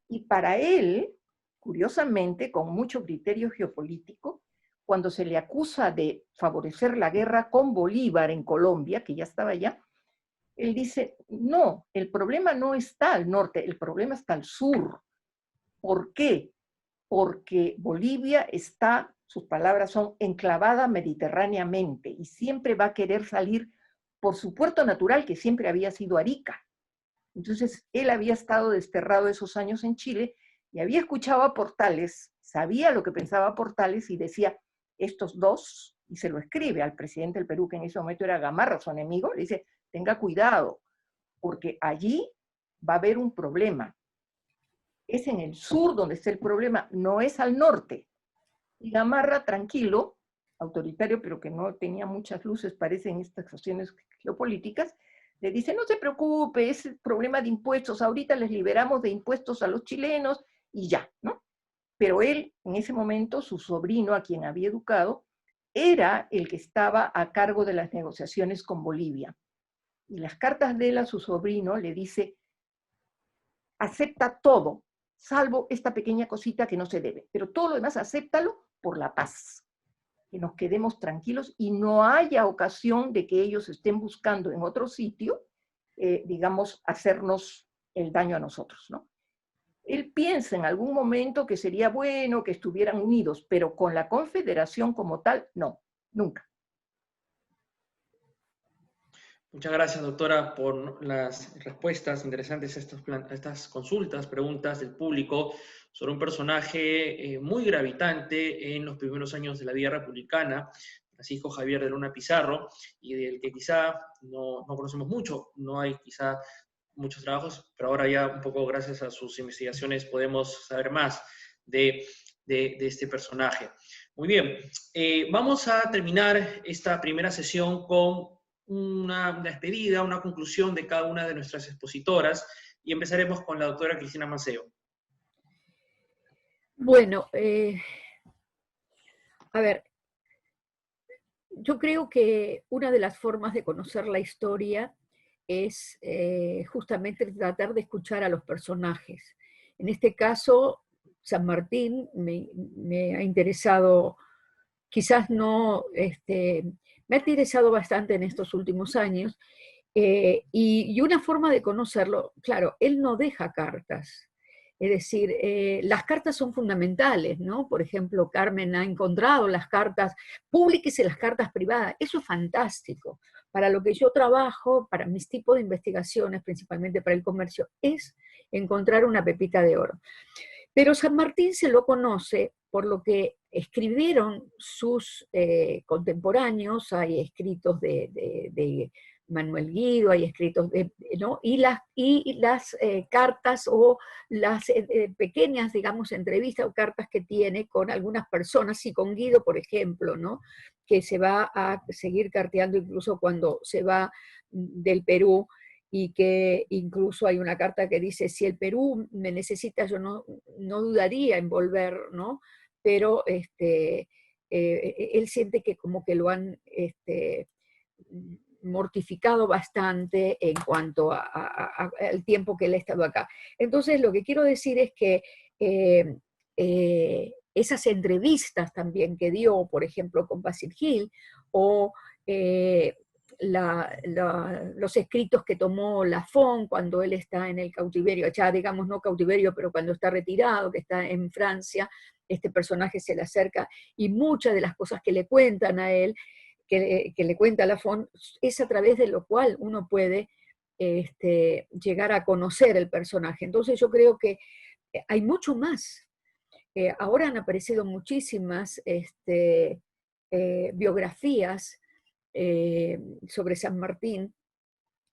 Y para él, curiosamente, con mucho criterio geopolítico, cuando se le acusa de favorecer la guerra con Bolívar en Colombia, que ya estaba allá, él dice, no, el problema no está al norte, el problema está al sur. ¿Por qué? Porque Bolivia está sus palabras son enclavada mediterráneamente y siempre va a querer salir por su puerto natural, que siempre había sido Arica. Entonces, él había estado desterrado esos años en Chile y había escuchado a Portales, sabía lo que pensaba Portales y decía, estos dos, y se lo escribe al presidente del Perú, que en ese momento era Gamarra, su enemigo, le dice, tenga cuidado, porque allí va a haber un problema. Es en el sur donde está el problema, no es al norte. Y Gamarra, tranquilo, autoritario, pero que no tenía muchas luces, parece, en estas cuestiones geopolíticas, le dice, no se preocupe, es el problema de impuestos, ahorita les liberamos de impuestos a los chilenos y ya, ¿no? Pero él, en ese momento, su sobrino, a quien había educado, era el que estaba a cargo de las negociaciones con Bolivia. Y las cartas de él a su sobrino le dice, acepta todo, salvo esta pequeña cosita que no se debe, pero todo lo demás acéptalo por la paz, que nos quedemos tranquilos y no haya ocasión de que ellos estén buscando en otro sitio, digamos, hacernos el daño a nosotros, ¿no? Él piensa en algún momento que sería bueno que estuvieran unidos, pero con la Confederación como tal, no, nunca. Muchas gracias, doctora, por las respuestas interesantes a estas consultas, preguntas del público sobre un personaje muy gravitante en los primeros años de la vida republicana, Francisco Javier de Luna Pizarro, y del que quizá no conocemos mucho, no hay quizá muchos trabajos, pero ahora ya un poco gracias a sus investigaciones podemos saber más de este personaje. Muy bien, vamos a terminar esta primera sesión con una despedida, una conclusión de cada una de nuestras expositoras y empezaremos con la doctora Cristina Maceo. Bueno, a ver, yo creo que una de las formas de conocer la historia es justamente tratar de escuchar a los personajes. En este caso, San Martín me ha interesado, quizás no, me ha interesado bastante en estos últimos años, y una forma de conocerlo, claro, él no deja cartas. Es decir, las cartas son fundamentales, ¿no? Por ejemplo, Carmen ha encontrado las cartas, públiquese las cartas privadas, eso es fantástico. Para lo que yo trabajo, para mis tipos de investigaciones, principalmente para el comercio, es encontrar una pepita de oro. Pero San Martín se lo conoce por lo que escribieron sus contemporáneos, hay escritos de Manuel Guido, hay escritos ¿no? y las cartas o las pequeñas, digamos, entrevistas o cartas que tiene con algunas personas, y con Guido, por ejemplo, ¿no? Que se va a seguir carteando incluso cuando se va del Perú, y que incluso hay una carta que dice, si el Perú me necesita, yo no dudaría en volver, ¿no? Pero él siente que como que lo han mortificado bastante en cuanto al tiempo que él ha estado acá. Entonces, lo que quiero decir es que esas entrevistas también que dio, por ejemplo, con Basil Hill, o los escritos que tomó Lafon cuando él está en el cautiverio, ya digamos no cautiverio, pero cuando está retirado, que está en Francia, este personaje se le acerca, y muchas de las cosas que le cuentan a él, que le cuenta Lafon, es a través de lo cual uno puede llegar a conocer el personaje. Entonces yo creo que hay mucho más. Ahora han aparecido muchísimas biografías sobre San Martín,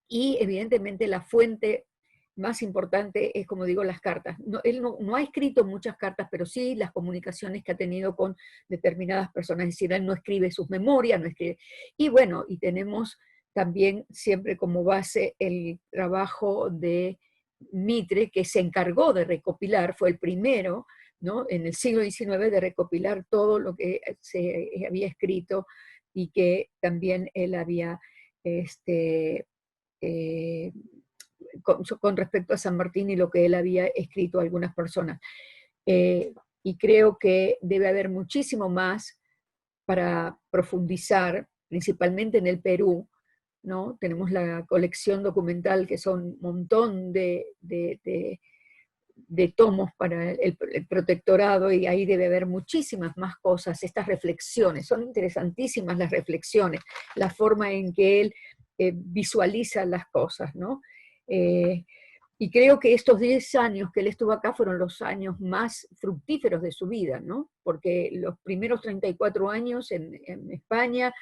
y evidentemente la fuente más importante es, como digo, las cartas. Él no ha escrito muchas cartas, pero sí las comunicaciones que ha tenido con determinadas personas, es decir, él no escribe sus memorias, no escribe. Y bueno, y tenemos también siempre como base el trabajo de Mitre, que se encargó de recopilar, fue el primero, ¿no? En el siglo XIX, de recopilar todo lo que se había escrito, y que también él había con respecto a San Martín y lo que él había escrito a algunas personas. Y creo que debe haber muchísimo más para profundizar, principalmente en el Perú, ¿no? Tenemos la colección documental, que son un montón de de tomos para el protectorado, y ahí debe haber muchísimas más cosas, estas reflexiones, son interesantísimas las reflexiones, la forma en que él visualiza las cosas, ¿no? Y creo que estos 10 años que él estuvo acá fueron los años más fructíferos de su vida, ¿no? Porque los primeros 34 años en España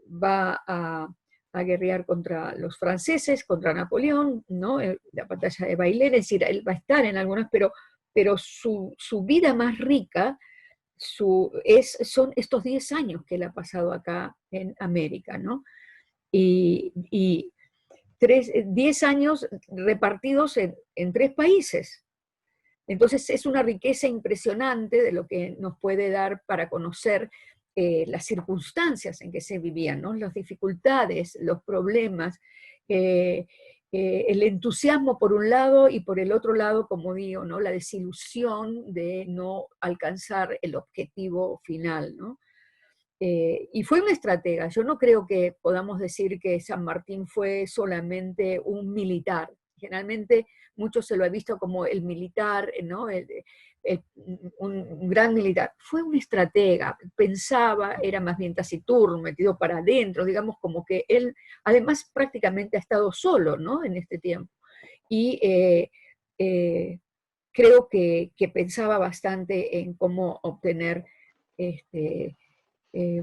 va a guerrear contra los franceses, contra Napoleón, ¿no? La batalla de Bailén, es decir, él va a estar en algunas, pero su vida más rica son estos 10 años que él ha pasado acá en América, ¿no? Y 10 años repartidos en 3 países. Entonces es una riqueza impresionante de lo que nos puede dar para conocer las circunstancias en que se vivían, ¿no? Las dificultades, los problemas, el entusiasmo por un lado y por el otro lado, como digo, ¿no? La desilusión de no alcanzar el objetivo final, ¿no? Y fue una estratega. Yo no creo que podamos decir que San Martín fue solamente un militar. Generalmente muchos se lo han visto como el militar, ¿no? Un gran militar. Fue un estratega, pensaba, era más bien taciturno, metido para adentro, digamos, como que él, además, prácticamente ha estado solo, ¿no? En este tiempo. Y creo que pensaba bastante en cómo obtener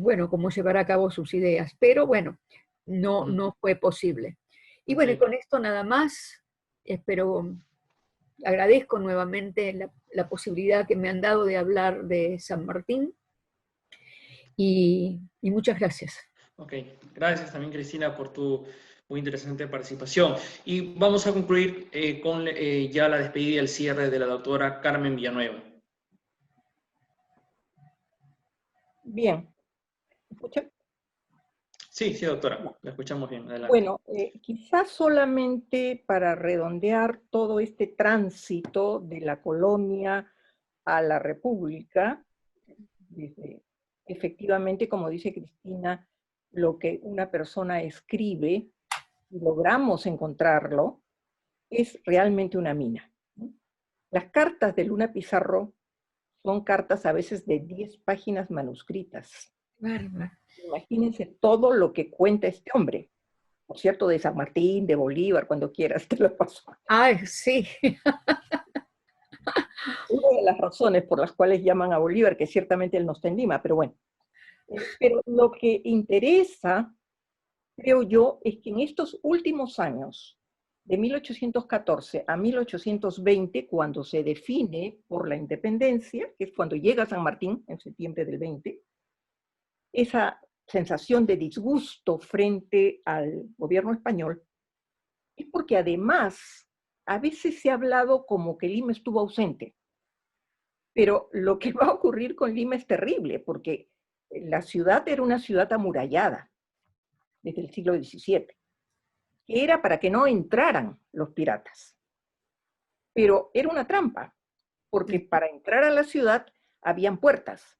bueno, cómo llevar a cabo sus ideas, pero bueno, no fue posible. Y bueno, y con esto nada más, espero, agradezco nuevamente la posibilidad que me han dado de hablar de San Martín, y muchas gracias. Ok, gracias también, Cristina, por tu muy interesante participación. Y vamos a concluir con ya la despedida y el cierre de la doctora Carmen Villanueva. Bien. ¿Escucha? Sí, sí, doctora, la escuchamos bien. Adelante. Bueno, quizás solamente para redondear todo este tránsito de la colonia a la república, desde, efectivamente, como dice Cristina, lo que una persona escribe, y logramos encontrarlo, es realmente una mina. Las cartas de Luna Pizarro son cartas a veces de 10 páginas manuscritas. Bárbara. Imagínense todo lo que cuenta este hombre. Por cierto, de San Martín, de Bolívar, cuando quieras te lo paso. Ay, sí. Una de las razones por las cuales llaman a Bolívar, que ciertamente él no está en Lima, pero bueno. Pero lo que interesa, creo yo, es que en estos últimos años, de 1814 a 1820, cuando se define por la independencia, que es cuando llega San Martín, en septiembre del 20, esa sensación de disgusto frente al gobierno español, es porque además a veces se ha hablado como que Lima estuvo ausente. Pero lo que va a ocurrir con Lima es terrible, porque la ciudad era una ciudad amurallada desde el siglo XVII, que era para que no entraran los piratas. Pero era una trampa, porque para entrar a la ciudad habían puertas.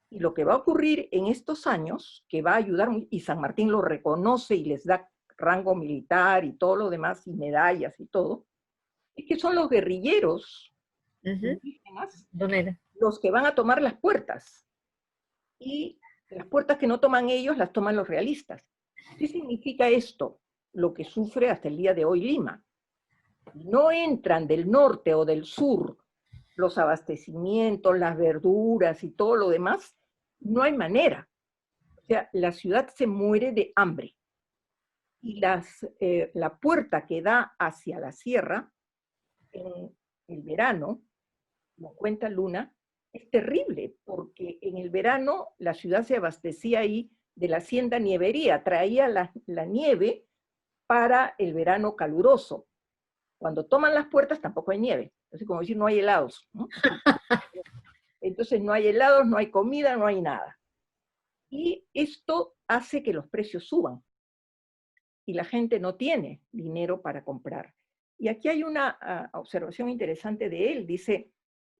Y lo que va a ocurrir en estos años, que va a ayudar, y San Martín lo reconoce y les da rango militar y todo lo demás, y medallas y todo, es que son los guerrilleros indígenas los que van a tomar las puertas. Y las puertas que no toman ellos, las toman los realistas. ¿Qué significa esto? Lo que sufre hasta el día de hoy Lima. No entran del norte o del sur los abastecimientos, las verduras y todo lo demás, no hay manera. O sea, la ciudad se muere de hambre. Y la puerta que da hacia la sierra, en el verano, como cuenta Luna, es terrible, porque en el verano la ciudad se abastecía ahí de la hacienda nievería, traía la nieve para el verano caluroso. Cuando toman las puertas tampoco hay nieve, es como decir no hay helados, ¿no? Entonces no hay helados, no hay comida, no hay nada. Y esto hace que los precios suban y la gente no tiene dinero para comprar. Y aquí hay una observación interesante de él, dice,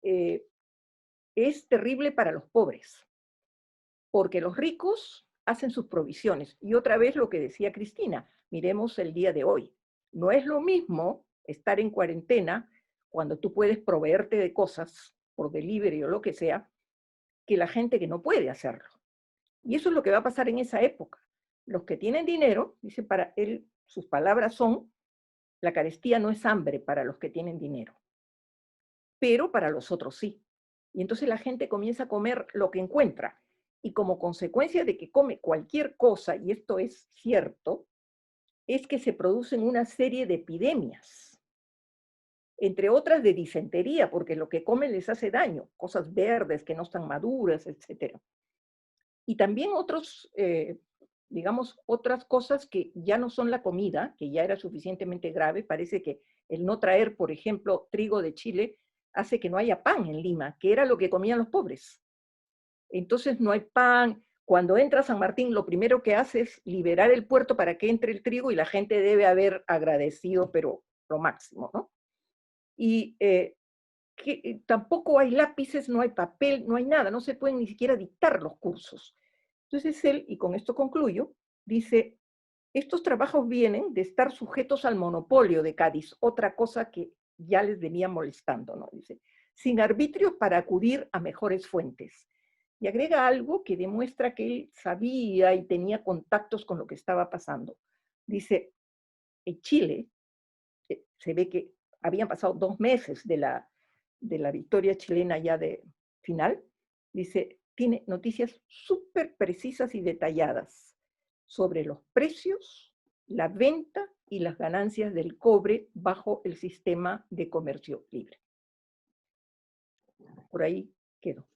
es terrible para los pobres, porque los ricos hacen sus provisiones. Y otra vez lo que decía Cristina, miremos el día de hoy. No es lo mismo estar en cuarentena cuando tú puedes proveerte de cosas por delivery o lo que sea, que la gente que no puede hacerlo. Y eso es lo que va a pasar en esa época. Los que tienen dinero, dice para él, sus palabras son, la carestía no es hambre para los que tienen dinero, pero para los otros sí. Y entonces la gente comienza a comer lo que encuentra. Y como consecuencia de que come cualquier cosa, y esto es cierto, es que se producen una serie de epidemias, entre otras de disentería, porque lo que comen les hace daño, cosas verdes que no están maduras, etc. Y también otros, digamos, otras cosas que ya no son la comida, que ya era suficientemente grave. Parece que el no traer, por ejemplo, trigo de Chile hace que no haya pan en Lima, que era lo que comían los pobres. Entonces no hay pan. Cuando entra San Martín, lo primero que hace es liberar el puerto para que entre el trigo y la gente debe haber agradecido, pero lo máximo, ¿no? Y tampoco hay lápices, no hay papel, no hay nada, no se pueden ni siquiera dictar los cursos. Entonces él, y con esto concluyo, dice, estos trabajos vienen de estar sujetos al monopolio de Cádiz, otra cosa que ya les venía molestando, ¿no? Dice, sin arbitrios para acudir a mejores fuentes. Y agrega algo que demuestra que él sabía y tenía contactos con lo que estaba pasando. Dice, en Chile, se ve que habían pasado 2 meses de la victoria chilena ya de final, dice, tiene noticias súper precisas y detalladas sobre los precios, la venta y las ganancias del cobre bajo el sistema de comercio libre. Por ahí quedo.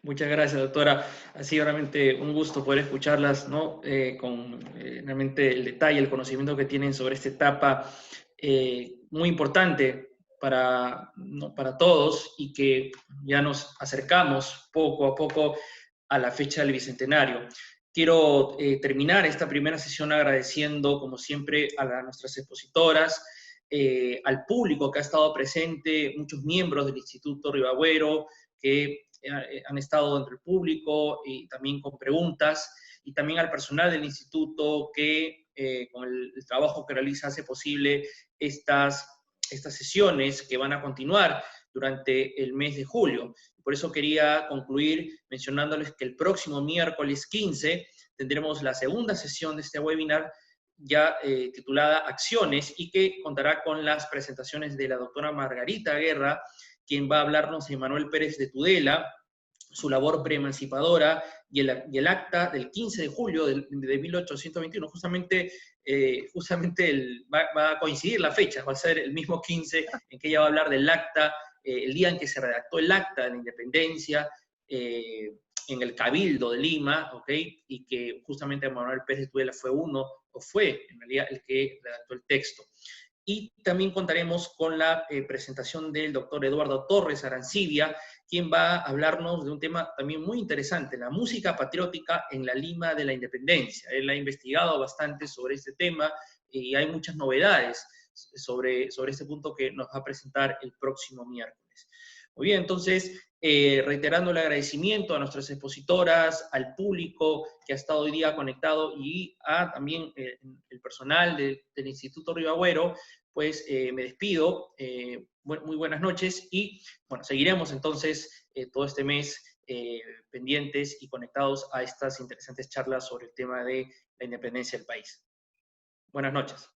Muchas gracias, doctora. Ha sido realmente un gusto poder escucharlas, ¿no? Con realmente el detalle, el conocimiento que tienen sobre esta etapa muy importante ¿no? para todos, y que ya nos acercamos poco a poco a la fecha del Bicentenario. Quiero terminar esta primera sesión agradeciendo, como siempre, a nuestras expositoras, al público que ha estado presente, muchos miembros del Instituto Río Agüero, que han estado entre el público y también con preguntas, y también al personal del instituto que con el trabajo que realiza hace posible estas sesiones que van a continuar durante el mes de julio. Por eso quería concluir mencionándoles que el próximo miércoles 15 tendremos la segunda sesión de este webinar, ya titulada Acciones, y que contará con las presentaciones de la doctora Margarita Guerra, quien va a hablarnos de Manuel Pérez de Tudela, su labor preemancipadora y el acta del 15 de julio de 1821. Justamente va a coincidir la fecha, va a ser el mismo 15 en que ella va a hablar del acta, el día en que se redactó el acta de la independencia, en el Cabildo de Lima, ¿ok? Y que justamente Manuel Pérez de Tudela fue en realidad el que redactó el texto. Y también contaremos con la presentación del doctor Eduardo Torres Arancibia, quien va a hablarnos de un tema también muy interesante, la música patriótica en la Lima de la Independencia. Él ha investigado bastante sobre este tema y hay muchas novedades sobre este punto que nos va a presentar el próximo miércoles. Muy bien, entonces, reiterando el agradecimiento a nuestras expositoras, al público que ha estado hoy día conectado y a también el personal del Instituto Río Agüero, pues me despido. Muy buenas noches y bueno, seguiremos entonces todo este mes pendientes y conectados a estas interesantes charlas sobre el tema de la independencia del país. Buenas noches.